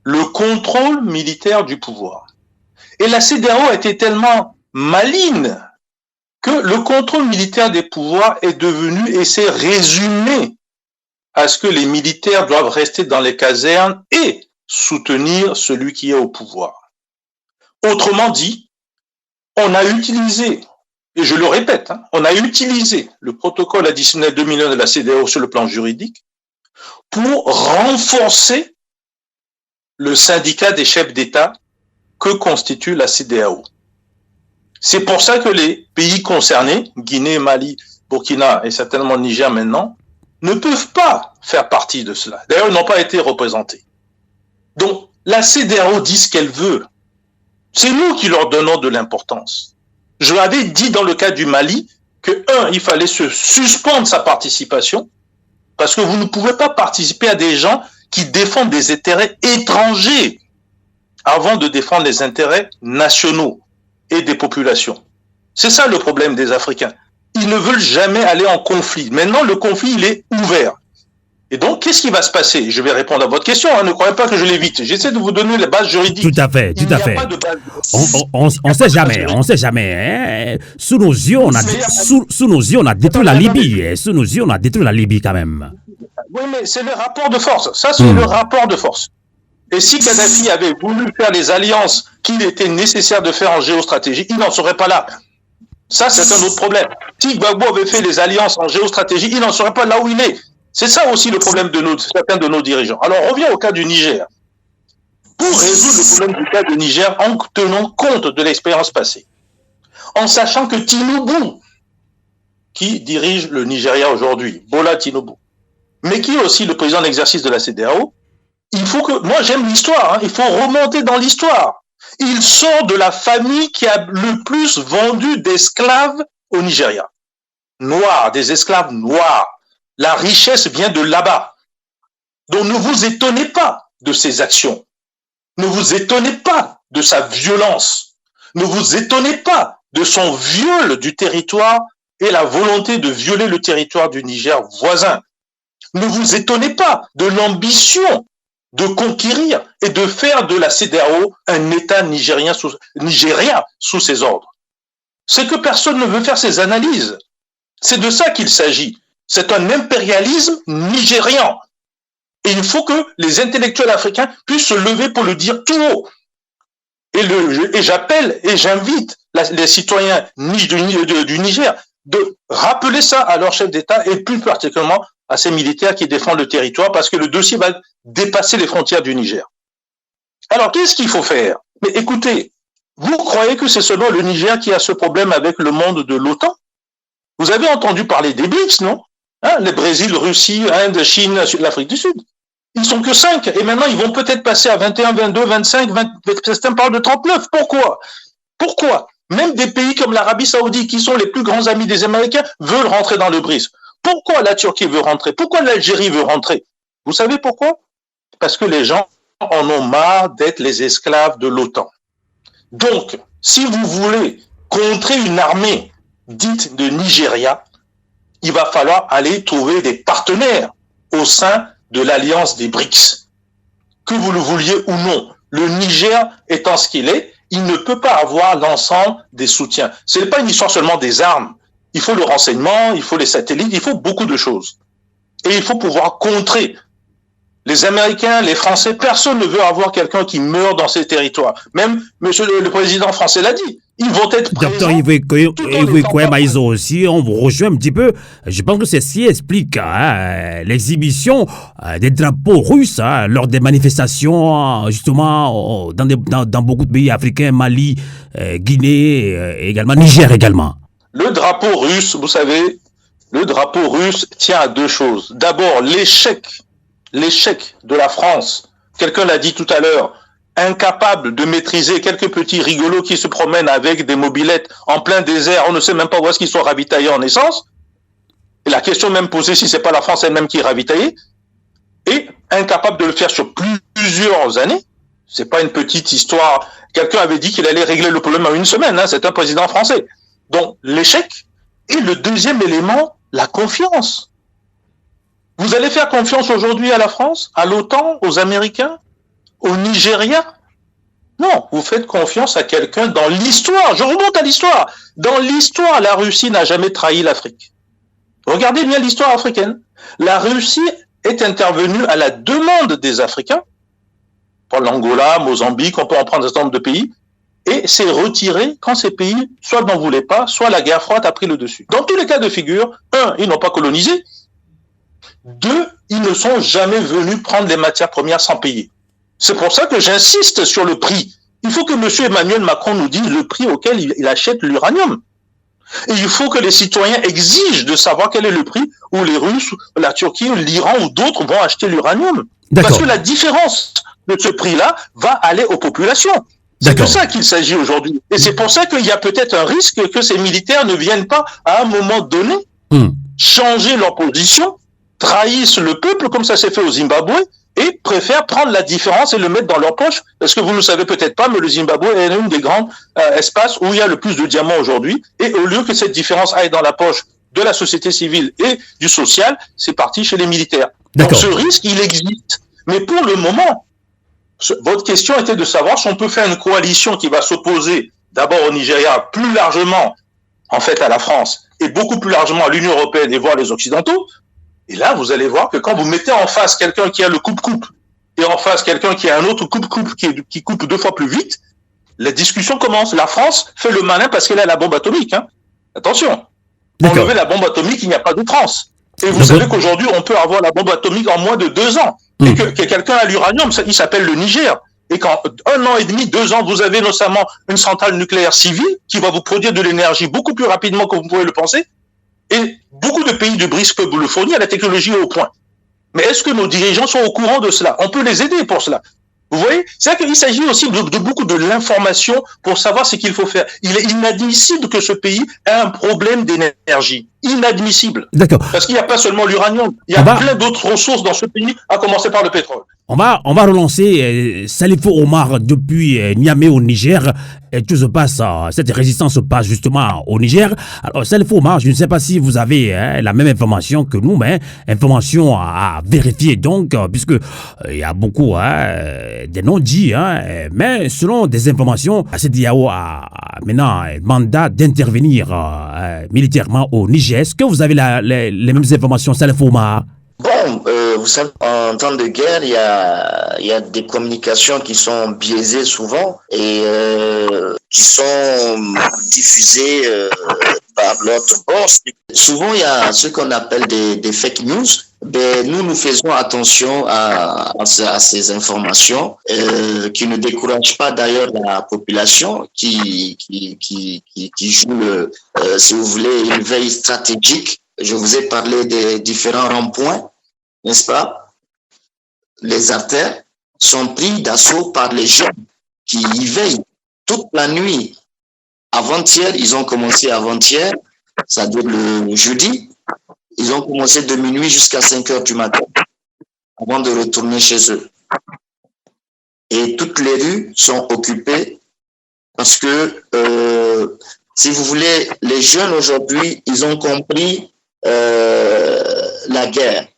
le contrôle militaire du pouvoir. Et la CEDEAO a été tellement maligne que le contrôle militaire des pouvoirs est devenu et s'est résumé à ce que les militaires doivent rester dans les casernes et soutenir celui qui est au pouvoir. Autrement dit, on a utilisé, et je le répète, on a utilisé le protocole additionnel 2001 de la CEDEAO sur le plan juridique pour renforcer le syndicat des chefs d'État que constitue la CEDEAO. C'est pour ça que les pays concernés, Guinée, Mali, Burkina et certainement Niger maintenant, ne peuvent pas faire partie de cela. D'ailleurs, ils n'ont pas été représentés. Donc, la CEDEAO dit ce qu'elle veut. C'est nous qui leur donnons de l'importance. Je l'avais dit dans le cas du Mali que, il fallait se suspendre sa participation parce que vous ne pouvez pas participer à des gens qui défendent des intérêts étrangers avant de défendre les intérêts nationaux et des populations. C'est ça le problème des Africains. Ils ne veulent jamais aller en conflit. Maintenant, le conflit, il est ouvert. Et donc, qu'est-ce qui va se passer? Je vais répondre à votre question, ne croyez pas que je l'évite. J'essaie de vous donner les bases juridiques. Tout à fait. On sait jamais. Hein. Sous nos yeux, on a détruit la Libye. Sous nos yeux, on a détruit la Libye quand même. Oui, mais c'est le rapport de force. Ça, c'est le rapport de force. Et si Kadhafi avait voulu faire les alliances qu'il était nécessaire de faire en géostratégie, il n'en serait pas là. Ça, c'est un autre problème. Si Gbagbo avait fait les alliances en géostratégie, il n'en serait pas là où il est. C'est ça aussi le problème de certains de nos dirigeants. Alors, on revient au cas du Niger. Pour résoudre le problème du cas du Niger, en tenant compte de l'expérience passée, en sachant que Tinubu, qui dirige le Nigeria aujourd'hui, Bola Tinubu, mais qui est aussi le président d'exercice de la CEDEAO, il faut que, moi j'aime l'histoire, il faut remonter dans l'histoire. Il sort de la famille qui a le plus vendu d'esclaves au Nigeria. Noirs, des esclaves noirs. La richesse vient de là-bas. Donc ne vous étonnez pas de ses actions. Ne vous étonnez pas de sa violence. Ne vous étonnez pas de son viol du territoire et la volonté de violer le territoire du Niger voisin. Ne vous étonnez pas de l'ambition de conquérir et de faire de la CEDEAO un État nigérien sous ses ordres. C'est que personne ne veut faire ces analyses. C'est de ça qu'il s'agit. C'est un impérialisme nigérian. Et il faut que les intellectuels africains puissent se lever pour le dire tout haut. Et j'appelle et j'invite les citoyens du Niger de rappeler ça à leur chef d'État et plus particulièrement à ces militaires qui défendent le territoire parce que le dossier va dépasser les frontières du Niger. Alors, qu'est-ce qu'il faut faire? Mais écoutez, vous croyez que c'est seulement le Niger qui a ce problème avec le monde de l'OTAN? Vous avez entendu parler des BRICS, non? Les Brésil, Russie, Inde, Chine, l'Afrique du Sud. Ils sont que 5 et maintenant ils vont peut-être passer à 21, 22, 25, certains parlent de 39. Pourquoi? Même des pays comme l'Arabie Saoudite, qui sont les plus grands amis des Américains, veulent rentrer dans le BRICS. Pourquoi la Turquie veut rentrer? Pourquoi l'Algérie veut rentrer? Vous savez pourquoi? Parce que les gens en ont marre d'être les esclaves de l'OTAN. Donc, si vous voulez contrer une armée dite de Nigeria, il va falloir aller trouver des partenaires au sein de l'alliance des BRICS. Que vous le vouliez ou non, le Niger étant ce qu'il est, il ne peut pas avoir l'ensemble des soutiens. Ce n'est pas une histoire seulement des armes. Il faut le renseignement, il faut les satellites, il faut beaucoup de choses. Et il faut pouvoir contrer. Les Américains, les Français, personne ne veut avoir quelqu'un qui meurt dans ces territoires. Même monsieur le président français l'a dit. Ils vont être présents. Docteur Yves Maïzo aussi, on vous rejoint un petit peu. Je pense que ceci explique l'exhibition des drapeaux russes lors des manifestations, justement, dans beaucoup de pays africains, Mali, Guinée, également Niger également. Le drapeau russe, vous savez, le drapeau russe tient à deux choses. D'abord, l'échec de la France. Quelqu'un l'a dit tout à l'heure. Incapable de maîtriser quelques petits rigolos qui se promènent avec des mobylettes en plein désert, on ne sait même pas où est-ce qu'ils sont ravitaillés en essence. Et la question même posée si c'est pas la France elle-même qui est ravitaillée. Et incapable de le faire sur plusieurs années. C'est pas une petite histoire. Quelqu'un avait dit qu'il allait régler le problème en une semaine, c'est un président français. Donc, l'échec. Et le deuxième élément, la confiance. Vous allez faire confiance aujourd'hui à la France, à l'OTAN, aux Américains, aux Nigériens? Non, vous faites confiance à quelqu'un dans l'histoire. Je remonte à l'histoire. Dans l'histoire, la Russie n'a jamais trahi l'Afrique. Regardez bien l'histoire africaine. La Russie est intervenue à la demande des Africains, pour l'Angola, Mozambique, on peut en prendre un certain nombre de pays, et s'est retirée quand ces pays, soit n'en voulaient pas, soit la guerre froide a pris le dessus. Dans tous les cas de figure, 1, ils n'ont pas colonisé, 2, ils ne sont jamais venus prendre les matières premières sans payer. C'est pour ça que j'insiste sur le prix. Il faut que M. Emmanuel Macron nous dise le prix auquel il achète l'uranium. Et il faut que les citoyens exigent de savoir quel est le prix où les Russes, la Turquie, l'Iran ou d'autres vont acheter l'uranium. Parce que la différence de ce prix-là va aller aux populations. C'est de ça qu'il s'agit aujourd'hui. Et c'est pour ça qu'il y a peut-être un risque que ces militaires ne viennent pas, à un moment donné, changer leur position, trahissent le peuple, comme ça s'est fait au Zimbabwe, et préfèrent prendre la différence et le mettre dans leur poche. Parce que vous ne le savez peut-être pas, mais le Zimbabwe est l'un des grands espaces où il y a le plus de diamants aujourd'hui. Et au lieu que cette différence aille dans la poche de la société civile et du social, c'est parti chez les militaires. Donc ce risque, il existe. Mais pour le moment, votre question était de savoir si on peut faire une coalition qui va s'opposer d'abord au Nigeria, plus largement, en fait, à la France, et beaucoup plus largement à l'Union européenne et voire les Occidentaux. Et là, vous allez voir que quand vous mettez en face quelqu'un qui a le coupe-coupe et en face quelqu'un qui a un autre coupe-coupe qui coupe 2 fois plus vite, la discussion commence. La France fait le malin parce qu'elle a la bombe atomique. Hein. Attention, pour enlever la bombe atomique, il n'y a pas d'outrance. Et vous savez qu'aujourd'hui, on peut avoir la bombe atomique en moins de 2 ans. Et que quelqu'un a l'uranium, il s'appelle le Niger. Et qu'en 1 an et demi, 2 ans, vous avez notamment une centrale nucléaire civile qui va vous produire de l'énergie beaucoup plus rapidement que vous pouvez le penser. Et beaucoup de pays de BRICS peuvent vous le fournir, la technologie est au point. Mais est-ce que nos dirigeants sont au courant de cela? On peut les aider pour cela. Vous voyez? C'est qu'il s'agit aussi de beaucoup de l'information pour savoir ce qu'il faut faire. Il est inadmissible que ce pays ait un problème d'énergie. Inadmissible. D'accord. Parce qu'il n'y a pas seulement l'uranium, il y a plein d'autres ressources dans ce pays, à commencer par le pétrole. On va relancer Salifou Omar depuis Niamey au Niger. Et tout se passe, cette résistance se passe justement au Niger. Alors Salifou Omar, je ne sais pas si vous avez la même information que nous, mais information à vérifier donc, puisque il y a beaucoup des non-dits, mais selon des informations, CEDEAO a maintenant mandat d'intervenir militairement au Niger. Est-ce que vous avez les mêmes informations, Salifou Omar? Bon, vous savez, en temps de guerre, il y a des communications qui sont biaisées souvent et qui sont diffusées par l'autre bord. Souvent, il y a ce qu'on appelle des fake news. Ben, nous faisons attention à ces informations qui ne découragent pas d'ailleurs la population qui joue, si vous voulez, une veille stratégique. Je vous ai parlé des différents ronds-points, n'est-ce pas? Les artères sont pris d'assaut par les gens qui y veillent toute la nuit. Avant-hier, ils ont commencé avant-hier, c'est-à-dire le jeudi, ils ont commencé de minuit jusqu'à 5 heures du matin avant de retourner chez eux. Et toutes les rues sont occupées parce que, si vous voulez, les jeunes aujourd'hui, ils ont compris la guerre.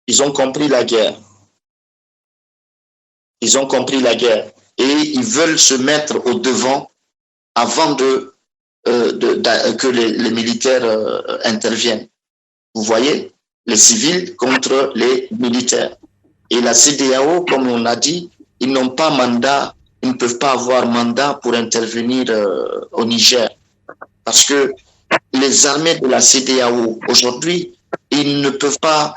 Ils ont compris la guerre. Ils ont compris la guerre. Et ils veulent se mettre au devant avant que les militaires interviennent. Vous voyez, les civils contre les militaires. Et la CEDEAO, comme on a dit, ils n'ont pas mandat, ils ne peuvent pas avoir mandat pour intervenir au Niger. Parce que les armées de la CEDEAO, aujourd'hui, ils ne peuvent pas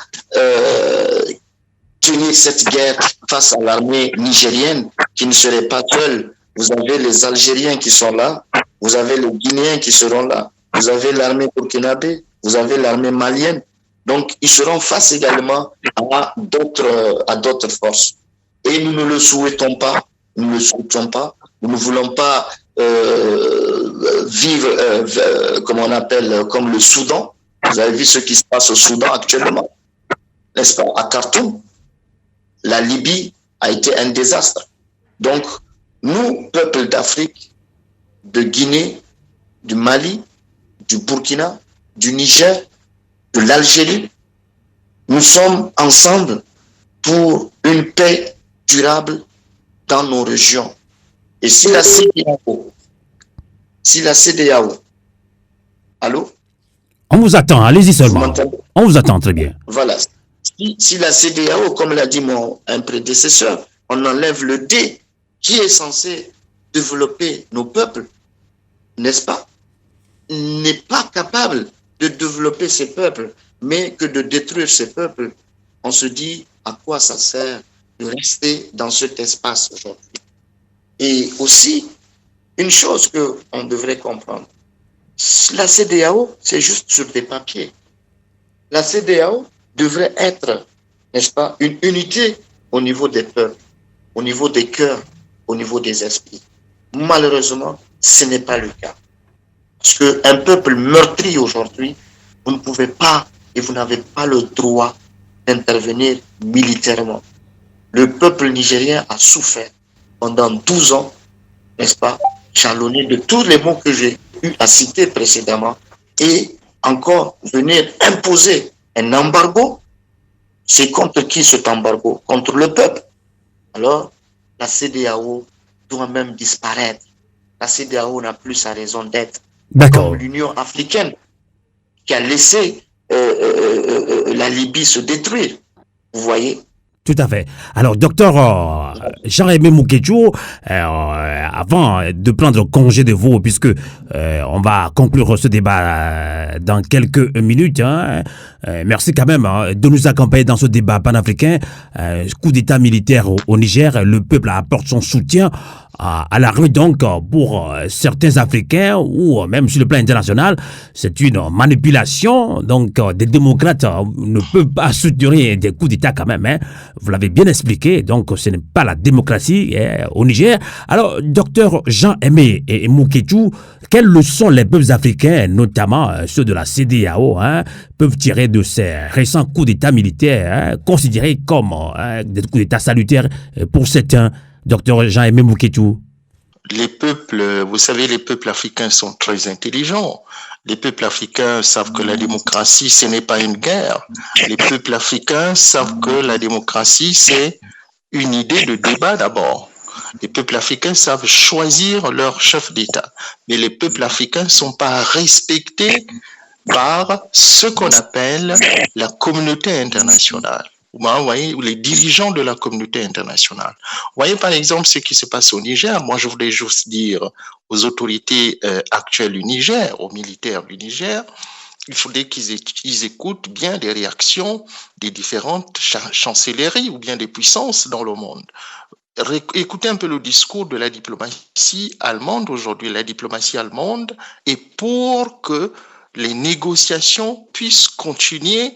tenir cette guerre face à l'armée nigérienne qui ne serait pas seule. Vous avez les Algériens qui sont là, vous avez les Guinéens qui seront là, vous avez l'armée burkinabé, vous avez l'armée malienne. Donc, ils seront face également à d'autres forces. Et nous ne le souhaitons pas, nous ne le souhaitons pas, nous ne voulons pas vivre, comme on appelle, comme le Soudan. Vous avez vu ce qui se passe au Soudan actuellement, n'est-ce pas? À Khartoum, la Libye a été un désastre. Donc, nous, peuple d'Afrique, de Guinée, du Mali, du Burkina, du Niger, de l'Algérie, nous sommes ensemble pour une paix durable dans nos régions. Et si la CEDEAO, allô? On vous attend, allez-y seulement. On vous attend très bien. Voilà. Si la CEDEAO, comme l'a dit un prédécesseur, on enlève le dé qui est censé développer nos peuples, n'est-ce pas? N'est pas capable de développer ces peuples, mais que de détruire ces peuples. On se dit à quoi ça sert de rester dans cet espace aujourd'hui. Et aussi, une chose qu'on devrait comprendre, la CEDEAO, c'est juste sur des papiers. La CEDEAO devrait être, n'est-ce pas, une unité au niveau des peuples. au niveau des cœurs, au niveau des esprits. Malheureusement, ce n'est pas le cas. Parce qu'un peuple meurtri aujourd'hui, vous ne pouvez pas et vous n'avez pas le droit d'intervenir militairement. Le peuple nigérien a souffert pendant 12 ans, n'est-ce pas, jalonné de tous les mots que j'ai eu à citer précédemment, et encore venir imposer un embargo. C'est contre qui cet embargo? Contre le peuple. Alors, la CEDEAO doit même disparaître. La CEDEAO n'a plus sa raison d'être. D'accord. Comme l'Union africaine qui a laissé la Libye se détruire. Vous voyez? Tout à fait. Alors, docteur Jean-Aimé Moukétchou, avant de prendre congé de vous, puisque on va conclure ce débat dans quelques minutes, hein, merci quand même de nous accompagner dans ce débat panafricain. Coup d'État militaire au Niger, le peuple apporte son soutien à la rue, donc pour certains Africains ou même sur le plan international, c'est une manipulation. Donc des démocrates ne peuvent pas soutenir des coups d'État quand même. Hein. Vous l'avez bien expliqué. Donc ce n'est pas la démocratie au Niger. Alors docteur Jean-Aimé Moukétchou, quelles leçons les peuples africains, notamment ceux de la CEDEAO, peuvent tirer de ces récents coups d'État militaires considérés comme des coups d'État salutaires pour certains? Docteur Jean-Aimé Moukétchou. Les peuples, vous savez, les peuples africains sont très intelligents. Les peuples africains savent que la démocratie, ce n'est pas une guerre. Les peuples africains savent que la démocratie, c'est une idée de débat d'abord. Les peuples africains savent choisir leur chef d'État. Mais les peuples africains ne sont pas respectés par ce qu'on appelle la communauté internationale. Vous voyez, les dirigeants de la communauté internationale. Vous voyez par exemple ce qui se passe au Niger. Moi, je voulais juste dire aux autorités actuelles du Niger, aux militaires du Niger, il faudrait qu'ils écoutent bien les réactions des différentes chancelleries ou bien des puissances dans le monde. Écoutez un peu le discours de la diplomatie allemande aujourd'hui. La diplomatie allemande est pour que les négociations puissent continuer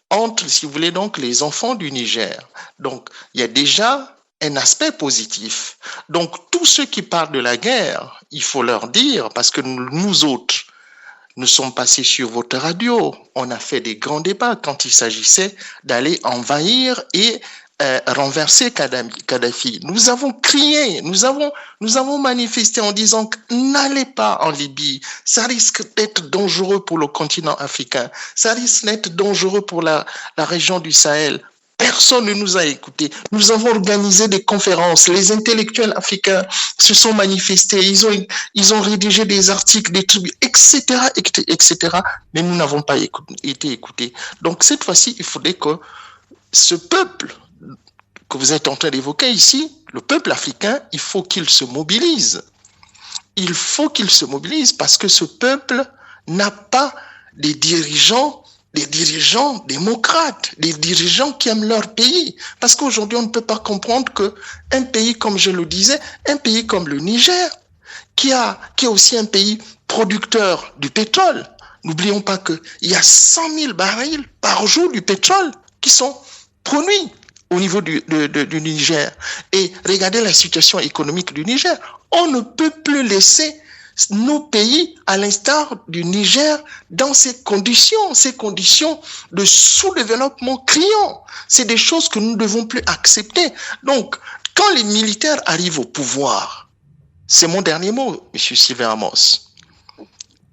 entre, si vous voulez, donc, les enfants du Niger. Donc, il y a déjà un aspect positif. Donc, tous ceux qui parlent de la guerre, il faut leur dire, parce que nous autres, nous sommes passés sur votre radio, on a fait des grands débats quand il s'agissait d'aller envahir et renverser Kadhafi. Nous avons crié, nous avons manifesté en disant n'allez pas en Libye, ça risque d'être dangereux pour le continent africain, ça risque d'être dangereux pour la région du Sahel. Personne ne nous a écoutés. Nous avons organisé des conférences. Les intellectuels africains se sont manifestés. Ils ont rédigé des articles, des trucs, etc., etc. Mais nous n'avons pas été écoutés. Donc cette fois-ci, il faudrait que ce peuple que vous êtes en train d'évoquer ici, le peuple africain, il faut qu'il se mobilise. Il faut qu'il se mobilise parce que ce peuple n'a pas des dirigeants démocrates, des dirigeants qui aiment leur pays. Parce qu'aujourd'hui, on ne peut pas comprendre qu'un pays, comme je le disais, un pays comme le Niger, qui est aussi un pays producteur du pétrole, n'oublions pas qu'il y a 100 000 barils par jour du pétrole qui sont produits au niveau du Niger. Et regardez la situation économique du Niger. On ne peut plus laisser nos pays, à l'instar du Niger, dans ces conditions de sous-développement criant. C'est des choses que nous ne devons plus accepter. Donc, quand les militaires arrivent au pouvoir, c'est mon dernier mot, M. Sylvain Amos,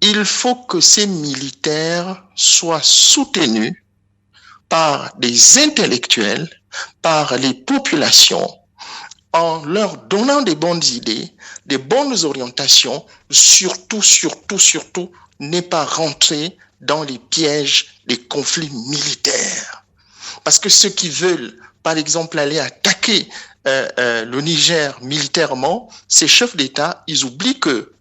il faut que ces militaires soient soutenus par des intellectuels, par les populations, en leur donnant des bonnes idées, des bonnes orientations, surtout, ne pas rentrer dans les pièges des conflits militaires. Parce que ceux qui veulent, par exemple, aller attaquer le Niger militairement, ces chefs d'État, ils oublient que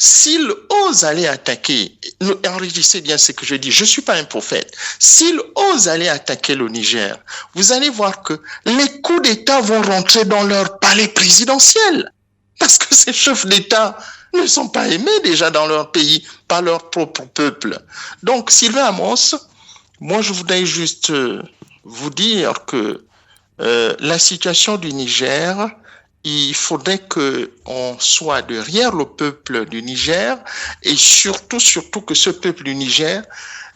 s'ils osent aller attaquer, enregistrez bien ce que je dis, je ne suis pas un prophète, s'ils osent aller attaquer le Niger, vous allez voir que les coups d'État vont rentrer dans leur palais présidentiel. Parce que ces chefs d'État ne sont pas aimés déjà dans leur pays, par leur propre peuple. Donc, Sylvain Amos, moi je voudrais juste vous dire que la situation du Niger, il faudrait qu'on soit derrière le peuple du Niger et surtout que ce peuple du Niger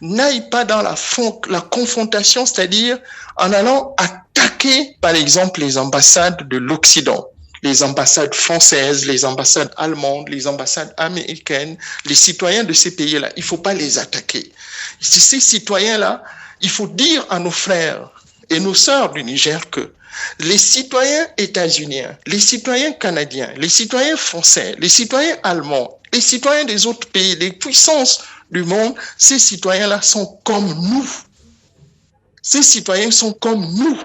n'aille pas dans la confrontation, c'est-à-dire en allant attaquer, par exemple, les ambassades de l'Occident, les ambassades françaises, les ambassades allemandes, les ambassades américaines, les citoyens de ces pays-là. Il ne faut pas les attaquer. Ces citoyens-là, il faut dire à nos frères et nos sœurs du Niger que les citoyens états-uniens, les citoyens canadiens, les citoyens français, les citoyens allemands, les citoyens des autres pays, les puissances du monde, ces citoyens-là sont comme nous. Ces citoyens sont comme nous.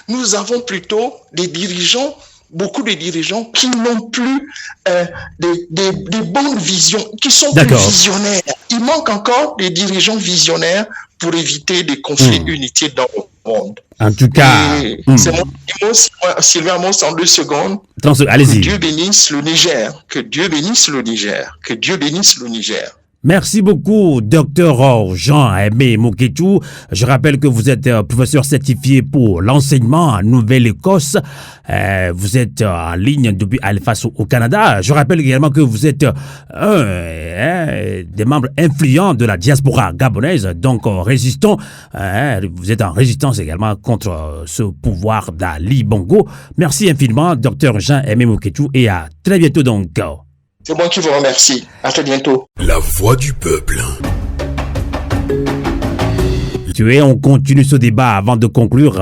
Nous avons plutôt des dirigeants, beaucoup de dirigeants qui n'ont plus des bonnes visions, qui sont plus visionnaires. Il manque encore des dirigeants visionnaires pour éviter des conflits inutiles dans le monde. En tout cas, c'est mon mot, Sylvain Amos, en 2 secondes. Allez-y. Que Dieu bénisse le Niger. Que Dieu bénisse le Niger. Que Dieu bénisse le Niger. Merci beaucoup, Dr Jean-Aimé Moketou. Je rappelle que vous êtes professeur certifié pour l'enseignement en Nouvelle-Écosse. Vous êtes en ligne depuis Halifax au Canada. Je rappelle également que vous êtes un des membres influents de la diaspora gabonaise, donc résistant. Vous êtes en résistance également contre ce pouvoir d'Ali Bongo. Merci infiniment, Dr Jean-Aimé Moketou, et à très bientôt donc. C'est moi qui vous remercie. À très bientôt. La voix du peuple. Et on continue ce débat avant de conclure,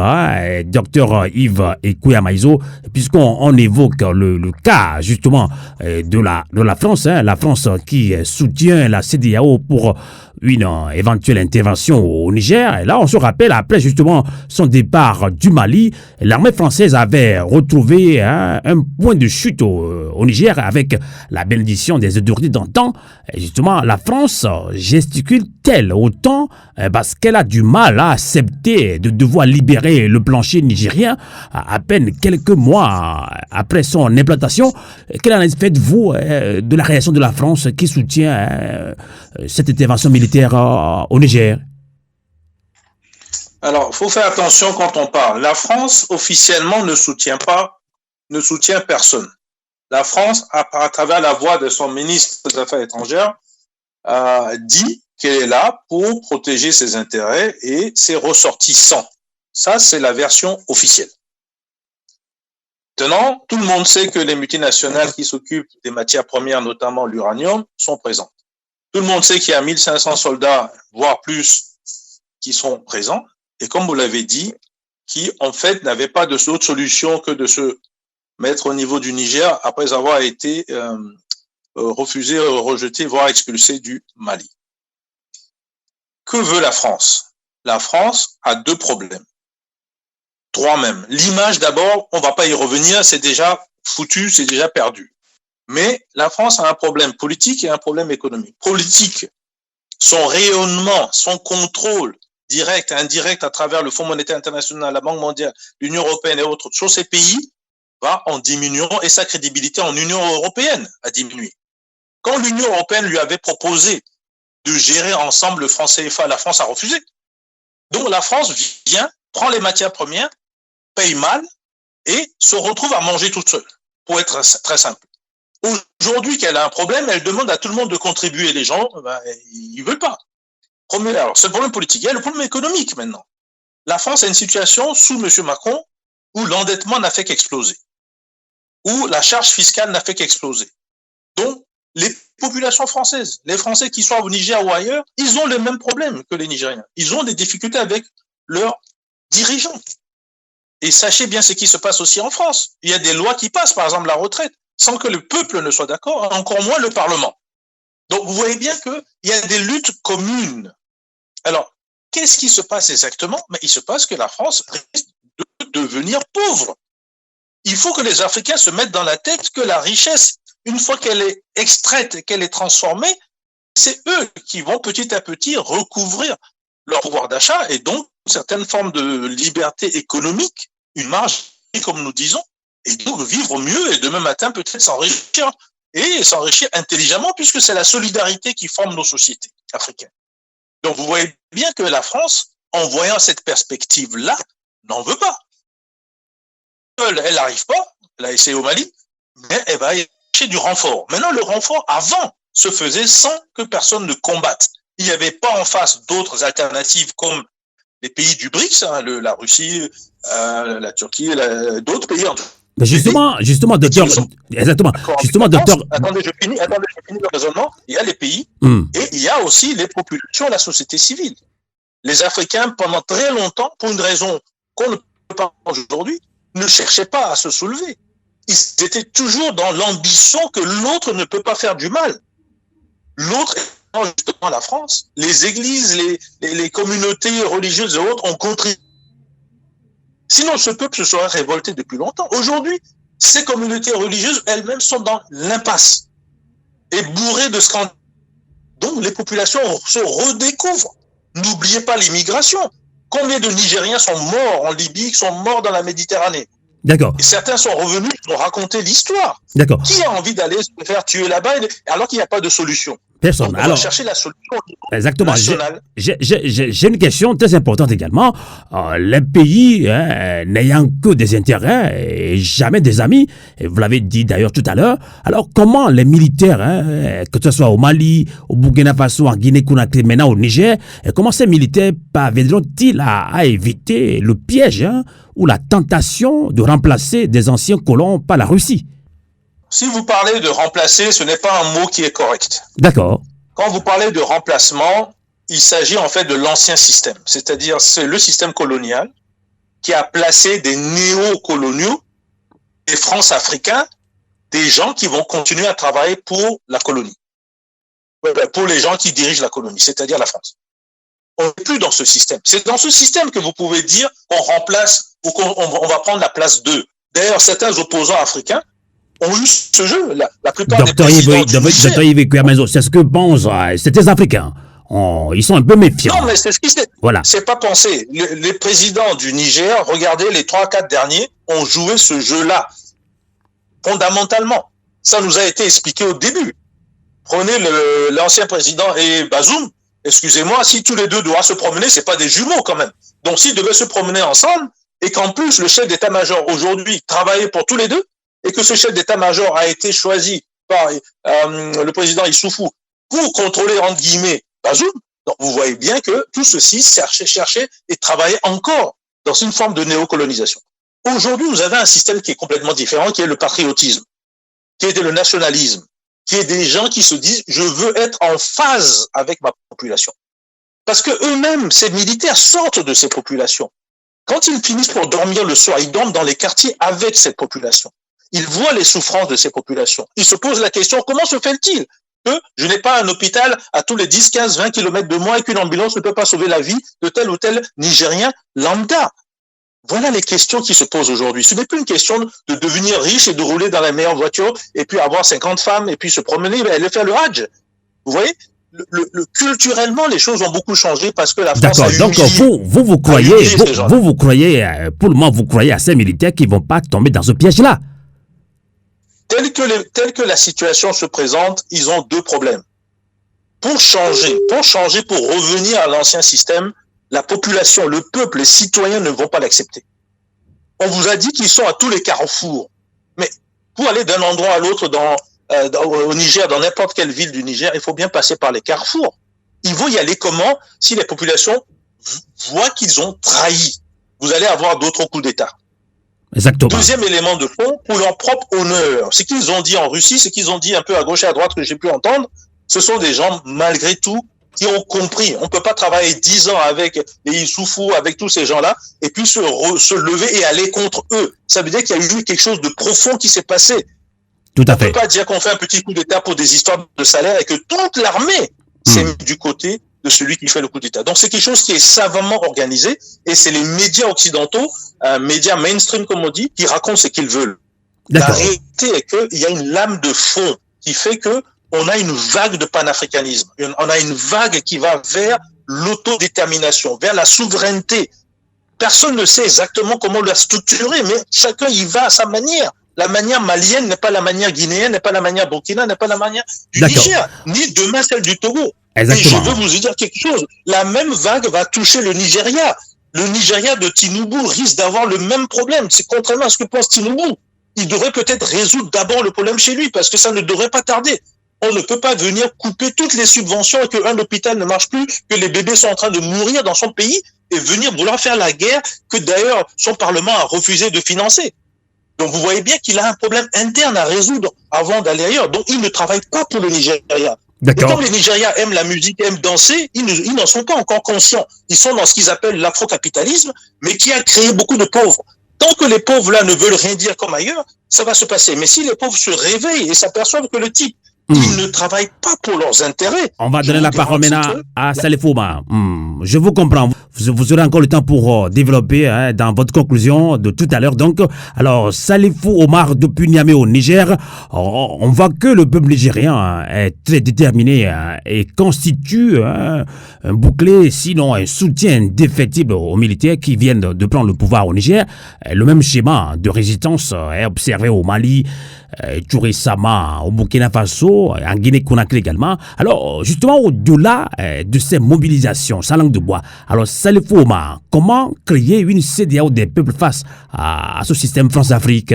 Dr Yves Ekouyamaïzo, puisqu'on évoque le cas justement de la France, la France qui soutient la CEDEAO pour une éventuelle intervention au Niger. Et là, on se rappelle, après justement son départ du Mali, l'armée française avait retrouvé un point de chute au Niger avec la bénédiction des autorités d'antan. Et justement, la France gesticule-t-elle autant parce qu'elle a du mal à accepter de devoir libérer le plancher nigérien à peine quelques mois après son implantation? Quelle analyse faites-vous de la réaction de la France qui soutient cette intervention militaire au Niger? Alors, il faut faire attention quand on parle. La France, officiellement, ne soutient personne. La France, à travers la voix de son ministre des Affaires étrangères, dit qu'elle est là pour protéger ses intérêts et ses ressortissants. Ça, c'est la version officielle. Maintenant, tout le monde sait que les multinationales qui s'occupent des matières premières, notamment l'uranium, sont présentes. Tout le monde sait qu'il y a 1500 soldats, voire plus, qui sont présents. Et comme vous l'avez dit, qui, en fait, n'avaient pas d'autre solution que de se mettre au niveau du Niger après avoir été refusés, rejetés, voire expulsés du Mali. Que veut la France? La France a 2 problèmes. 3 même. L'image d'abord, on va pas y revenir, c'est déjà foutu, c'est déjà perdu. Mais la France a un problème politique et un problème économique. Politique, son rayonnement, son contrôle direct et indirect à travers le Fonds monétaire international, la Banque mondiale, l'Union européenne et autres sur ces pays va en diminuant et sa crédibilité en Union européenne a diminué. Quand l'Union européenne lui avait proposé de gérer ensemble le franc CFA, la France a refusé. Donc la France vient, prend les matières premières, paye mal et se retrouve à manger toute seule, pour être très simple. Aujourd'hui qu'elle a un problème, elle demande à tout le monde de contribuer. Les gens, ils veulent pas. Alors, c'est le problème politique. Il y a le problème économique maintenant. La France a une situation sous M. Macron où l'endettement n'a fait qu'exploser, où la charge fiscale n'a fait qu'exploser. Donc, les populations françaises, les Français qui soient au Niger ou ailleurs, ils ont le même problème que les Nigériens. Ils ont des difficultés avec leurs dirigeants. Et sachez bien ce qui se passe aussi en France. Il y a des lois qui passent, par exemple la retraite, sans que le peuple ne soit d'accord, encore moins le Parlement. Donc, vous voyez bien qu'il y a des luttes communes. Alors, qu'est-ce qui se passe exactement? Mais il se passe que la France risque de devenir pauvre. Il faut que les Africains se mettent dans la tête que la richesse, une fois qu'elle est extraite et qu'elle est transformée, c'est eux qui vont petit à petit recouvrir leur pouvoir d'achat et donc certaines formes de liberté économique, une marge, comme nous disons, et donc vivre mieux et demain matin peut-être s'enrichir et s'enrichir intelligemment puisque c'est la solidarité qui forme nos sociétés africaines. Donc vous voyez bien que la France, en voyant cette perspective-là, n'en veut pas. elle n'arrive pas. Elle a essayé au Mali, mais elle va chercher du renfort. Maintenant, le renfort, avant, se faisait sans que personne ne combatte. Il n'y avait pas en face d'autres alternatives comme les pays du BRICS, hein, la Russie, la Turquie, d'autres pays. Mais justement, docteur, exactement. Justement, docteur. Attendez, je finis le raisonnement. Il y a les pays et il y a aussi les populations, la société civile. Les Africains, pendant très longtemps, pour une raison qu'on ne peut pas aujourd'hui, ne cherchaient pas à se soulever. Ils étaient toujours dans l'ambition que l'autre ne peut pas faire du mal. L'autre, justement la France, les églises, les communautés religieuses et autres ont contribué. Sinon, ce peuple se serait révolté depuis longtemps. Aujourd'hui, ces communautés religieuses elles-mêmes sont dans l'impasse et bourrées de scandales. Donc, les populations se redécouvrent. N'oubliez pas l'immigration. Combien de Nigériens sont morts en Libye, sont morts dans la Méditerranée? D'accord. Et certains sont revenus, ils ont raconté l'histoire. D'accord. Qui a envie d'aller se faire tuer là-bas alors qu'il n'y a pas de solution? Personne. Donc, on Alors, va chercher la solution exactement. nationale. J'ai une question très importante également. Les pays n'ayant que des intérêts et jamais des amis, et vous l'avez dit d'ailleurs tout à l'heure, alors comment les militaires, que ce soit au Mali, au Burkina Faso, en Guinée-Conakry, maintenant au Niger, comment ces militaires parviendront-ils à éviter le piège ou la tentation de remplacer des anciens colons par la Russie? Si vous parlez de remplacer, ce n'est pas un mot qui est correct. D'accord. Quand vous parlez de remplacement, il s'agit en fait de l'ancien système. C'est-à-dire, c'est le système colonial qui a placé des néocoloniaux, des France-Africains, des gens qui vont continuer à travailler pour la colonie. Pour les gens qui dirigent la colonie, c'est-à-dire la France. On n'est plus dans ce système. C'est dans ce système que vous pouvez dire qu'on remplace ou qu'on va prendre la place d'eux. D'ailleurs, certains opposants africains ont eu ce jeu. La plupart des présidents du Niger. C'est ce que pensent ces Africains. Ils sont un peu méfiants. Non, mais c'est ce qui s'est... Voilà. C'est pas pensé. Les présidents du Niger, regardez, les 3-4 derniers, ont joué ce jeu-là. Fondamentalement. Ça nous a été expliqué au début. Prenez l'ancien président et Bazoum. Excusez-moi, si tous les deux doivent se promener, c'est pas des jumeaux quand même. Donc s'ils devaient se promener ensemble, et qu'en plus le chef d'état-major aujourd'hui travaillait pour tous les deux, et que ce chef d'état-major a été choisi par le président Issoufou pour contrôler, entre guillemets, Bazoum, donc vous voyez bien que tout ceci cherchait et travaillait encore dans une forme de néocolonisation. Aujourd'hui, vous avez un système qui est complètement différent, qui est le patriotisme, qui est le nationalisme, qui est des gens qui se disent « je veux être en phase avec ma population ». Parce que eux-mêmes, ces militaires sortent de ces populations. Quand ils finissent pour dormir le soir, ils dorment dans les quartiers avec cette population. Ils voient les souffrances de ces populations. Ils se posent la question, comment se fait-il que je n'ai pas un hôpital à tous les 10, 15, 20 kilomètres de moi et qu'une ambulance ne peut pas sauver la vie de tel ou tel Nigérien lambda? Voilà les questions qui se posent aujourd'hui. Ce n'est plus une question de devenir riche et de rouler dans la meilleure voiture et puis avoir 50 femmes et puis se promener et aller faire le Hajj. Vous voyez, culturellement, les choses ont beaucoup changé parce que la France a humilié. D'accord, donc vous croyez, pour le moment, vous croyez à ces militaires qui ne vont pas tomber dans ce piège-là? Tel que la situation se présente, ils ont deux problèmes. Pour changer, pour revenir à l'ancien système, la population, le peuple, les citoyens ne vont pas l'accepter. On vous a dit qu'ils sont à tous les carrefours. Mais pour aller d'un endroit à l'autre au Niger, dans n'importe quelle ville du Niger, il faut bien passer par les carrefours. Ils vont y aller comment? Si les populations voient qu'ils ont trahi, vous allez avoir d'autres coups d'État. Exactement. Deuxième élément de fond, pour leur propre honneur. Ce qu'ils ont dit en Russie, ce qu'ils ont dit un peu à gauche et à droite que j'ai pu entendre, ce sont des gens, malgré tout, qui ont compris. On ne peut pas travailler 10 ans avec les Issoufou, avec tous ces gens-là, et puis se lever et aller contre eux. Ça veut dire qu'il y a eu quelque chose de profond qui s'est passé. Tout à fait. On ne peut pas dire qu'on fait un petit coup d'État pour des histoires de salaire et que toute l'armée s'est mise du côté de celui qui fait le coup d'État. Donc c'est quelque chose qui est savamment organisé et c'est les médias occidentaux, médias mainstream comme on dit, qui racontent ce qu'ils veulent. La réalité est qu'il y a une lame de fond qui fait que on a une vague de panafricanisme. On a une vague qui va vers l'autodétermination, vers la souveraineté. Personne ne sait exactement comment la structurer, mais chacun y va à sa manière. La manière malienne n'est pas la manière guinéenne, n'est pas la manière burkina, n'est pas la manière du Niger, ni demain celle du Togo. Exactement. Et je veux vous dire quelque chose. La même vague va toucher le Nigeria. le Nigeria de Tinubu risque d'avoir le même problème. C'est contrairement à ce que pense Tinubu. Il devrait peut-être résoudre d'abord le problème chez lui, parce que ça ne devrait pas tarder. On ne peut pas venir couper toutes les subventions et qu'un hôpital ne marche plus, que les bébés sont en train de mourir dans son pays, et venir vouloir faire la guerre que d'ailleurs son Parlement a refusé de financer. Donc vous voyez bien qu'il a un problème interne à résoudre avant d'aller ailleurs. Donc il ne travaille pas pour le Nigeria. D'accord. Et comme les Nigériens aiment la musique, aiment danser, ils n'en sont pas encore conscients. Ils sont dans ce qu'ils appellent l'afrocapitalisme, mais qui a créé beaucoup de pauvres. Tant que les pauvres là ne veulent rien dire comme ailleurs, ça va se passer. Mais si les pauvres se réveillent et s'aperçoivent que le type, ils ne travaillent pas pour leurs intérêts. On va donner la parole maintenant à Salif Oumar. Je vous comprends. Vous aurez encore le temps pour développer dans votre conclusion de tout à l'heure. Donc, alors, Salif Oumar depuis Niamey au Niger, on voit que le peuple nigérien est très déterminé et constitue un bouclier, sinon un soutien indéfectible aux militaires qui viennent de prendre le pouvoir au Niger. Le même schéma de résistance est observé au Mali, tout récemment au Burkina Faso, en Guinée-Conakry également. Alors, justement, au-delà de ces mobilisations, sans langue de bois, alors, Salif Oumar, comment créer une CEDEAO des peuples face à ce système France-Afrique?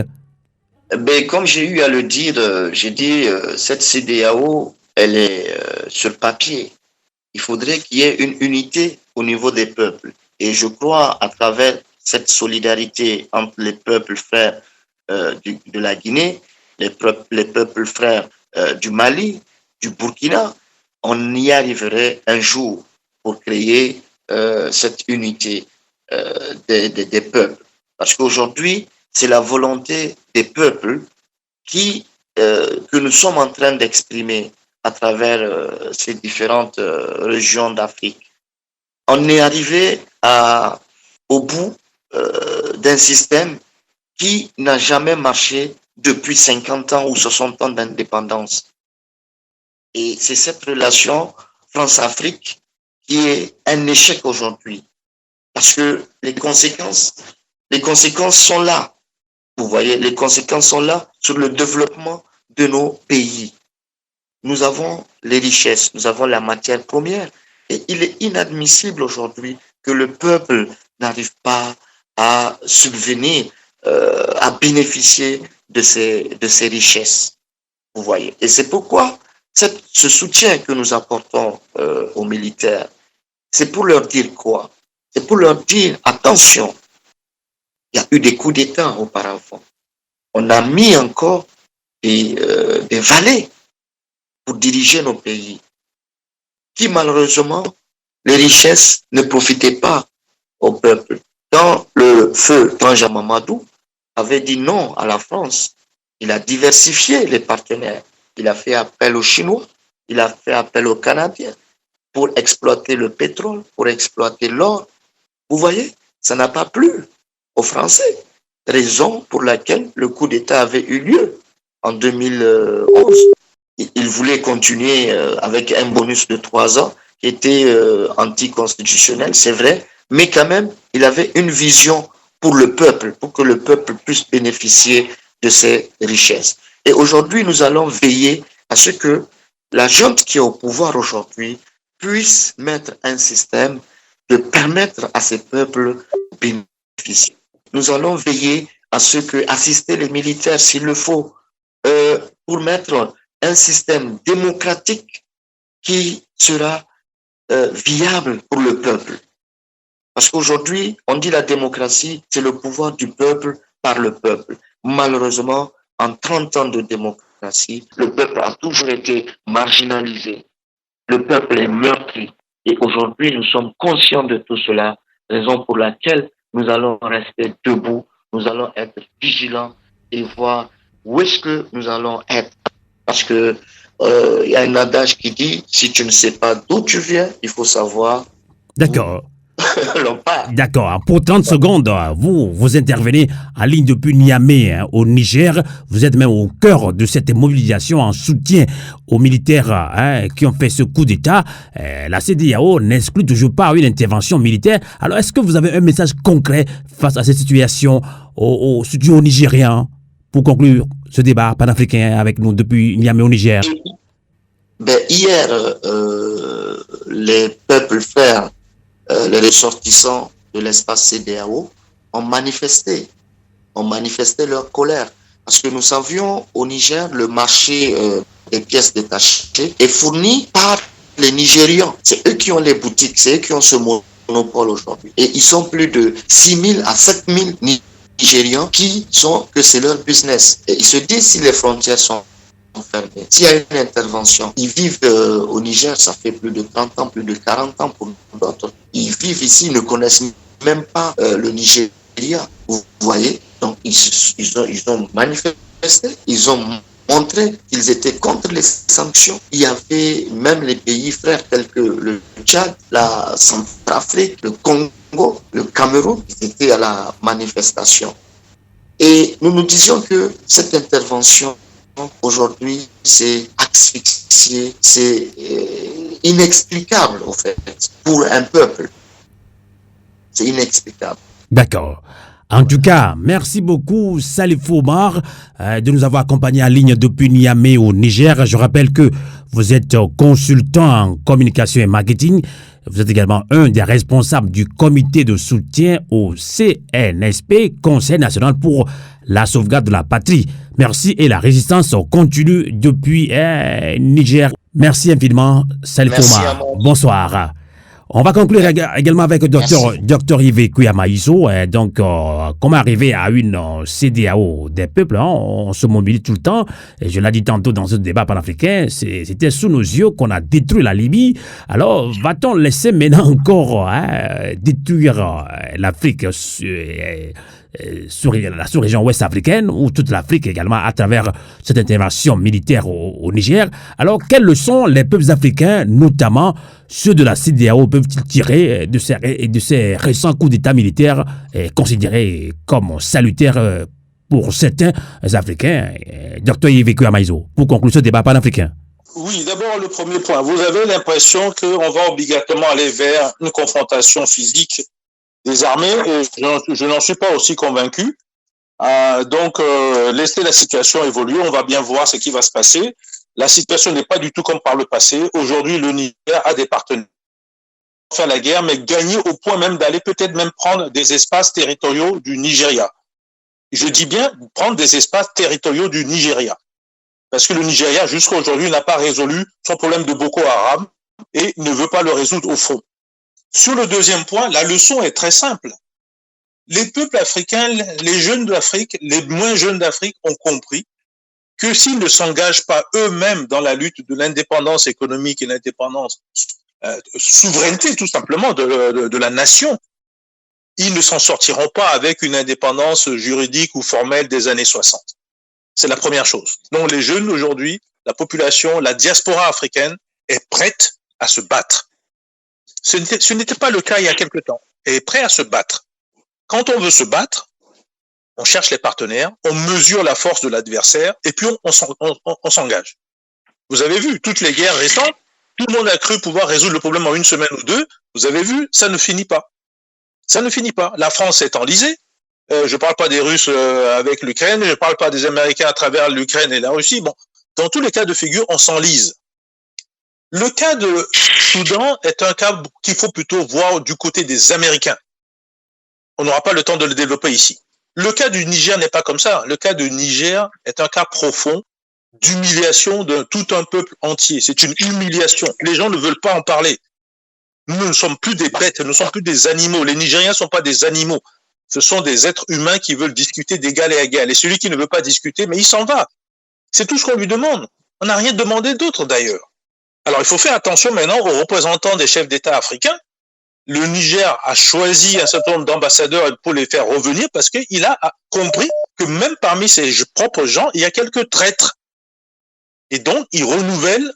Ben, comme j'ai eu à le dire, j'ai dit, cette CEDEAO, elle est sur papier. Il faudrait qu'il y ait une unité au niveau des peuples. Et je crois, à travers cette solidarité entre les peuples frères de la Guinée, les peuples frères du Mali, du Burkina, on y arriverait un jour pour créer cette unité des peuples. Parce qu'aujourd'hui, c'est la volonté des peuples que nous sommes en train d'exprimer à travers ces différentes régions d'Afrique. On est arrivé au bout d'un système qui n'a jamais marché depuis 50 ans ou 60 ans d'indépendance. Et c'est cette relation France-Afrique qui est un échec aujourd'hui. Parce que les conséquences sont là. Vous voyez, les conséquences sont là sur le développement de nos pays. Nous avons les richesses, nous avons la matière première. Et il est inadmissible aujourd'hui que le peuple n'arrive pas à subvenir, à bénéficier de ces richesses. Vous voyez. Et c'est pourquoi ce soutien que nous apportons aux militaires, c'est pour leur dire quoi? C'est pour leur dire, attention, il y a eu des coups d'État auparavant. On a mis encore des valets pour diriger nos pays, qui malheureusement, les richesses ne profitaient pas au peuple. Quand le feu Tanja Mamadou avait dit non à la France, il a diversifié les partenaires. Il a fait appel aux Chinois, il a fait appel aux Canadiens pour exploiter le pétrole, pour exploiter l'or. Vous voyez, ça n'a pas plu aux Français. Raison pour laquelle le coup d'État avait eu lieu en 2011. Il voulait continuer avec un bonus de 3 ans qui était anticonstitutionnel, c'est vrai, mais quand même, il avait une vision pour le peuple, pour que le peuple puisse bénéficier de ces richesses. Et aujourd'hui, nous allons veiller à ce que la junte qui est au pouvoir aujourd'hui puisse mettre un système de permettre à ces peuples de bénéficier. Nous allons veiller à ce que assister les militaires s'il le faut pour mettre un système démocratique qui sera viable pour le peuple. Parce qu'aujourd'hui, on dit la démocratie, c'est le pouvoir du peuple par le peuple. Malheureusement, en 30 ans de démocratie, le peuple a toujours été marginalisé. Le peuple est meurtri. Et aujourd'hui, nous sommes conscients de tout cela, raison pour laquelle nous allons rester debout, nous allons être vigilants et voir où est-ce que nous allons être. Parce que il y a un adage qui dit, si tu ne sais pas d'où tu viens, il faut savoir. D'accord. L'on part. D'accord. Pour 30 secondes, vous intervenez en ligne depuis Niamey, au Niger. Vous êtes même au cœur de cette mobilisation en soutien aux militaires qui ont fait ce coup d'État. La CEDEAO n'exclut toujours pas une intervention militaire. Alors, est-ce que vous avez un message concret face à cette situation au studio nigérien pour conclure ce débat panafricain avec nous depuis Niamey au Niger? Hier, les peuples frères, les ressortissants de l'espace CEDEAO ont manifesté leur colère. Parce que nous savions au Niger, le marché des pièces détachées est fourni par les Nigérians. C'est eux qui ont les boutiques, c'est eux qui ont ce monopole aujourd'hui. Et ils sont plus de 6 000 à 7 000 Nigérians que c'est leur business. Et ils se disent si les frontières sont fermées, s'il y a une intervention, ils vivent au Niger, ça fait plus de 30 ans, plus de 40 ans pour d'autres. Ils vivent ici, ils ne connaissent même pas le Nigeria. Vous voyez? Donc, ils ont manifesté, ils ont montré qu'ils étaient contre les sanctions. Il y avait même les pays frères tels que le Tchad, la Centrafrique, le Congo, le Cameroun, ils étaient à la manifestation. Et nous nous disions que cette intervention, aujourd'hui, c'est asphyxié, c'est inexplicable, en fait, pour un peuple. C'est inexplicable. D'accord. En tout cas, merci beaucoup Salifou Omar de nous avoir accompagnés en ligne depuis Niamey au Niger. Je rappelle que vous êtes consultant en communication et marketing. Vous êtes également un des responsables du comité de soutien au CNSP, Conseil national pour la sauvegarde de la patrie. Merci et la résistance continue depuis Niger. Merci infiniment Salifou Omar. Bonsoir. On va conclure également avec Dr Yves Kouya-Maïso. Donc, comment arriver à une CEDEAO des peuples, hein? On se mobilise tout le temps. Et je l'ai dit tantôt dans ce débat panafricain, c'était sous nos yeux qu'on a détruit la Libye. Alors, va-t-on laisser maintenant encore détruire l'Afrique sur la sous-région ouest africaine ou toute l'Afrique également à travers cette intervention militaire au Niger? Alors, quelles leçons les peuples africains, notamment ceux de la CEDEAO, peuvent-ils tirer de ces récents coups d'État militaires considérés comme salutaires pour certains Africains? Dr Yves Kouya-Maïso, pour conclure ce débat panafricain. Oui, d'abord le premier point. Vous avez l'impression qu'on va obligatoirement aller vers une confrontation physique des armées, et je n'en suis pas aussi convaincu. Donc, laissez la situation évoluer, on va bien voir ce qui va se passer. La situation n'est pas du tout comme par le passé. Aujourd'hui, le Niger a des partenaires pour faire la guerre, mais gagner au point même d'aller peut-être même prendre des espaces territoriaux du Nigeria. Je dis bien prendre des espaces territoriaux du Nigeria. Parce que le Nigeria, jusqu'à aujourd'hui, n'a pas résolu son problème de Boko Haram et ne veut pas le résoudre au fond. Sur le deuxième point, la leçon est très simple. Les peuples africains, les jeunes d'Afrique, les moins jeunes d'Afrique ont compris que s'ils ne s'engagent pas eux-mêmes dans la lutte de l'indépendance économique et l'indépendance, souveraineté tout simplement de la nation, ils ne s'en sortiront pas avec une indépendance juridique ou formelle des années 60. C'est la première chose. Donc les jeunes aujourd'hui, la population, la diaspora africaine est prête à se battre. Ce n'était pas le cas il y a quelque temps. Elle est prête à se battre. Quand on veut se battre, on cherche les partenaires, on mesure la force de l'adversaire et puis on s'engage. Vous avez vu, toutes les guerres récentes, tout le monde a cru pouvoir résoudre le problème en une semaine ou deux. Vous avez vu, ça ne finit pas. Ça ne finit pas. La France est enlisée. Je ne parle pas des Russes avec l'Ukraine, je ne parle pas des Américains à travers l'Ukraine et la Russie. Bon, dans tous les cas de figure, on s'enlise. Le cas de Soudan est un cas qu'il faut plutôt voir du côté des Américains. On n'aura pas le temps de le développer ici. Le cas du Niger n'est pas comme ça. Le cas du Niger est un cas profond d'humiliation de tout un peuple entier. C'est une humiliation. Les gens ne veulent pas en parler. Nous ne sommes plus des bêtes, nous ne sommes plus des animaux. Les Nigériens ne sont pas des animaux. Ce sont des êtres humains qui veulent discuter d'égal à égal. Et celui qui ne veut pas discuter, mais il s'en va. C'est tout ce qu'on lui demande. On n'a rien demandé d'autre d'ailleurs. Alors il faut faire attention maintenant aux représentants des chefs d'État africains. Le Niger a choisi un certain nombre d'ambassadeurs pour les faire revenir parce qu'il a compris que même parmi ses propres gens, il y a quelques traîtres. Et donc, il renouvelle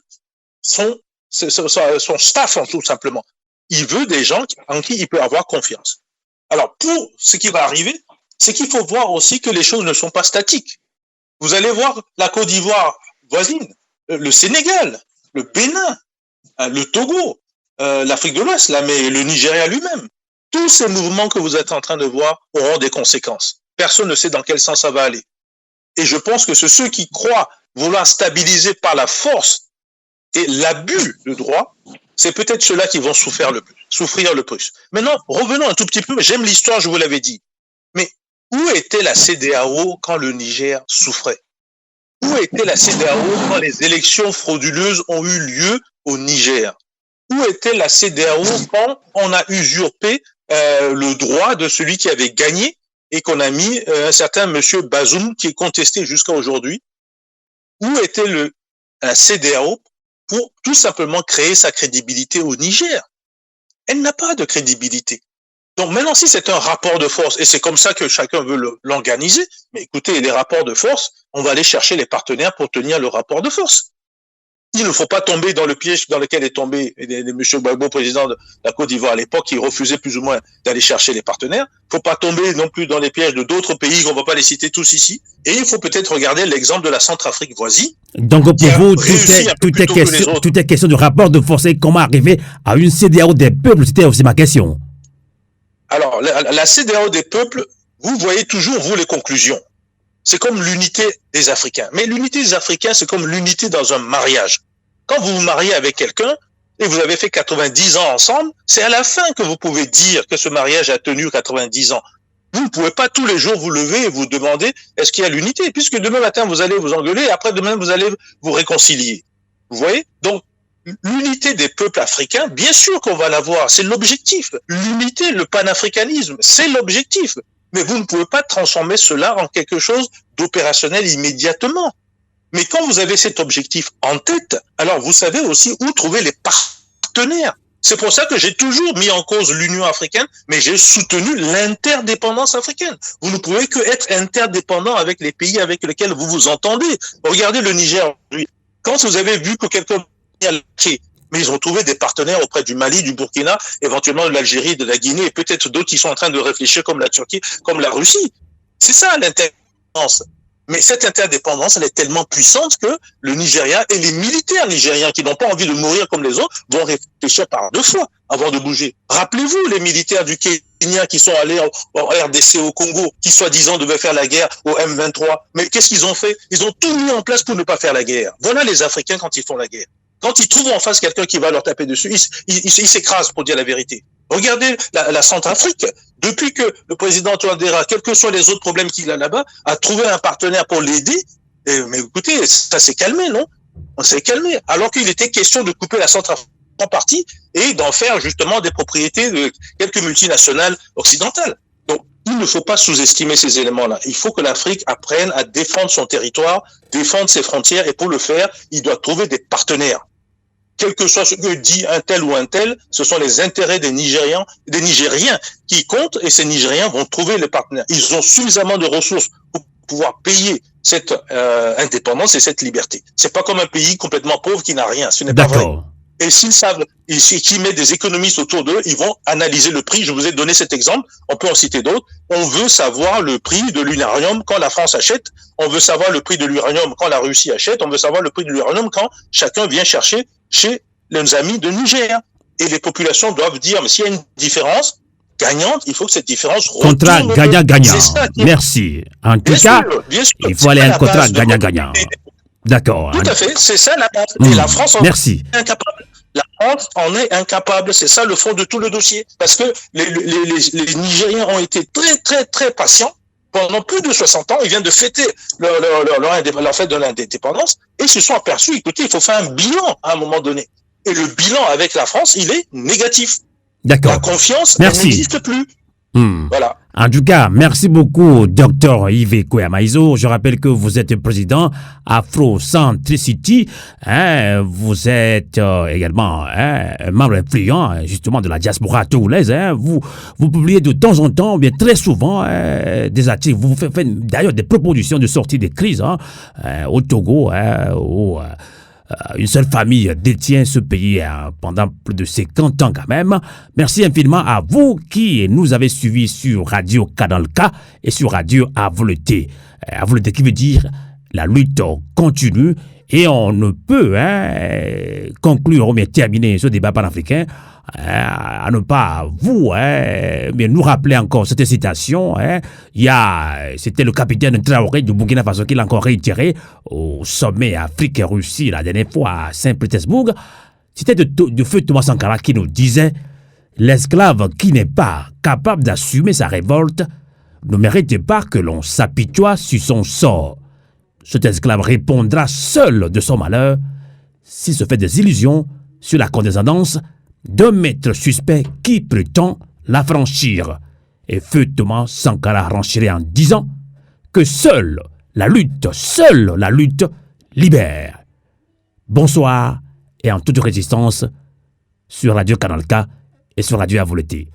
son staff, tout simplement. Il veut des gens en qui il peut avoir confiance. Alors, pour ce qui va arriver, c'est qu'il faut voir aussi que les choses ne sont pas statiques. Vous allez voir la Côte d'Ivoire voisine, le Sénégal, le Bénin, le Togo, l'Afrique de l'Ouest, mais le Nigeria lui-même. Tous ces mouvements que vous êtes en train de voir auront des conséquences. Personne ne sait dans quel sens ça va aller. Et je pense que ceux qui croient vouloir stabiliser par la force et l'abus de droit, c'est peut-être ceux-là qui vont souffrir le plus. Maintenant, revenons un tout petit peu, j'aime l'histoire, je vous l'avais dit. Mais où était la CEDEAO quand le Niger souffrait? Où était la CEDEAO quand les élections frauduleuses ont eu lieu au Niger? Où était la CEDEAO quand on a usurpé le droit de celui qui avait gagné et qu'on a mis un certain monsieur Bazoum qui est contesté jusqu'à aujourd'hui? Où était la CEDEAO pour tout simplement créer sa crédibilité au Niger? Elle n'a pas de crédibilité. Donc maintenant, si c'est un rapport de force, et c'est comme ça que chacun veut l'organiser, mais écoutez, les rapports de force, on va aller chercher les partenaires pour tenir le rapport de force. Il ne faut pas tomber dans le piège dans lequel est tombé M. Gbagbo, président de la Côte d'Ivoire à l'époque, qui refusait plus ou moins d'aller chercher les partenaires. Il ne faut pas tomber non plus dans les pièges de d'autres pays qu'on ne va pas les citer tous ici. Et il faut peut-être regarder l'exemple de la Centrafrique voisine. Donc pour vous, tout est question de rapport de force. Comment arriver à une CEDEAO des peuples? C'était aussi ma question. Alors, la CEDEAO des peuples, vous voyez toujours, vous, les conclusions. C'est comme l'unité des Africains. Mais l'unité des Africains, c'est comme l'unité dans un mariage. Quand vous vous mariez avec quelqu'un et vous avez fait 90 ans ensemble, c'est à la fin que vous pouvez dire que ce mariage a tenu 90 ans. Vous ne pouvez pas tous les jours vous lever et vous demander est-ce qu'il y a l'unité, puisque demain matin vous allez vous engueuler et après demain vous allez vous réconcilier. Vous voyez? Donc, l'unité des peuples africains, bien sûr qu'on va l'avoir, c'est l'objectif. L'unité, le panafricanisme, c'est l'objectif. Mais vous ne pouvez pas transformer cela en quelque chose d'opérationnel immédiatement. Mais quand vous avez cet objectif en tête, alors vous savez aussi où trouver les partenaires. C'est pour ça que j'ai toujours mis en cause l'Union africaine, mais j'ai soutenu l'interdépendance africaine. Vous ne pouvez que être interdépendant avec les pays avec lesquels vous vous entendez. Regardez le Niger aujourd'hui. Quand vous avez vu que quelqu'un mais ils ont trouvé des partenaires auprès du Mali, du Burkina, éventuellement de l'Algérie, de la Guinée, et peut-être d'autres qui sont en train de réfléchir comme la Turquie, comme la Russie. C'est ça l'interdépendance. Mais cette interdépendance, elle est tellement puissante que le Nigeria et les militaires nigériens qui n'ont pas envie de mourir comme les autres vont réfléchir par deux fois avant de bouger. Rappelez-vous les militaires du Kenya qui sont allés en RDC au Congo, qui soi-disant devaient faire la guerre au M23. Mais qu'est-ce qu'ils ont fait? Ils ont tout mis en place pour ne pas faire la guerre. Voilà les Africains quand ils font la guerre. Quand ils trouvent en face quelqu'un qui va leur taper dessus, ils s'écrasent pour dire la vérité. Regardez la Centrafrique. Depuis que le président Touadéra, quels que soient les autres problèmes qu'il a là-bas, a trouvé un partenaire pour l'aider, mais écoutez, ça s'est calmé, non? On s'est calmé. Alors qu'il était question de couper la Centrafrique en partie et d'en faire justement des propriétés de quelques multinationales occidentales. Donc, il ne faut pas sous-estimer ces éléments-là. Il faut que l'Afrique apprenne à défendre son territoire, défendre ses frontières, et pour le faire, il doit trouver des partenaires. Quel que soit ce que dit un tel ou un tel, ce sont les intérêts des Nigériens qui comptent, et ces Nigériens vont trouver les partenaires. Ils ont suffisamment de ressources pour pouvoir payer cette indépendance et cette liberté. C'est pas comme un pays complètement pauvre qui n'a rien. Ce n'est pas vrai. Et s'ils savent, qui met des économistes autour d'eux, ils vont analyser le prix. Je vous ai donné cet exemple. On peut en citer d'autres. On veut savoir le prix de l'uranium quand la France achète. On veut savoir le prix de l'uranium quand la Russie achète. On veut savoir le prix de l'uranium quand chacun vient chercher chez nos amis de Niger. Et les populations doivent dire, mais s'il y a une différence gagnante, il faut que cette différence contrat gagnant-gagnant. Merci. En tout cas, il faut aller à un contrat gagnant-gagnant. D'accord. Tout à fait, c'est ça la base. Et la France en est incapable. La France en est incapable. C'est ça le fond de tout le dossier. Parce que les Nigériens ont été très, très, très patients pendant plus de 60 ans. Ils viennent de fêter leur fête de l'indépendance et se sont aperçus, écoutez, il faut faire un bilan à un moment donné. Et le bilan avec la France, il est négatif. D'accord. La confiance, elle n'existe plus. Voilà. En tout cas, merci beaucoup, Dr Yves Kouya-Maïzo. Je rappelle que vous êtes président Afrocentricity. Vous êtes également un membre influent justement de la diaspora togolaise. Vous publiez de temps en temps, bien très souvent, des articles. Vous faites d'ailleurs des propositions de sortie des crises au Togo, une seule famille détient ce pays pendant plus de 50 ans quand même. Merci infiniment à vous qui nous avez suivis sur Radio Canal K et sur Radio Avouleté. Avouleté qui veut dire la lutte continue et on ne peut conclure ou bien terminer ce débat panafricain à ne pas mais nous rappeler encore cette citation. C'était le capitaine Traoré du Burkina Faso qui l'a encore réitéré au sommet Afrique et Russie la dernière fois à Saint-Pétersbourg. C'était de feu Thomas Sankara qui nous disait « L'esclave qui n'est pas capable d'assumer sa révolte ne mérite pas que l'on s'apitoie sur son sort. Cet esclave répondra seul de son malheur s'il se fait des illusions sur la condescendance d'un maître suspect qui prétend l'affranchir. » Et feu Thomas Sankara renchirait en disant que seule la lutte libère. Bonsoir et en toute résistance sur Radio Canal K et sur Radio Avoleté.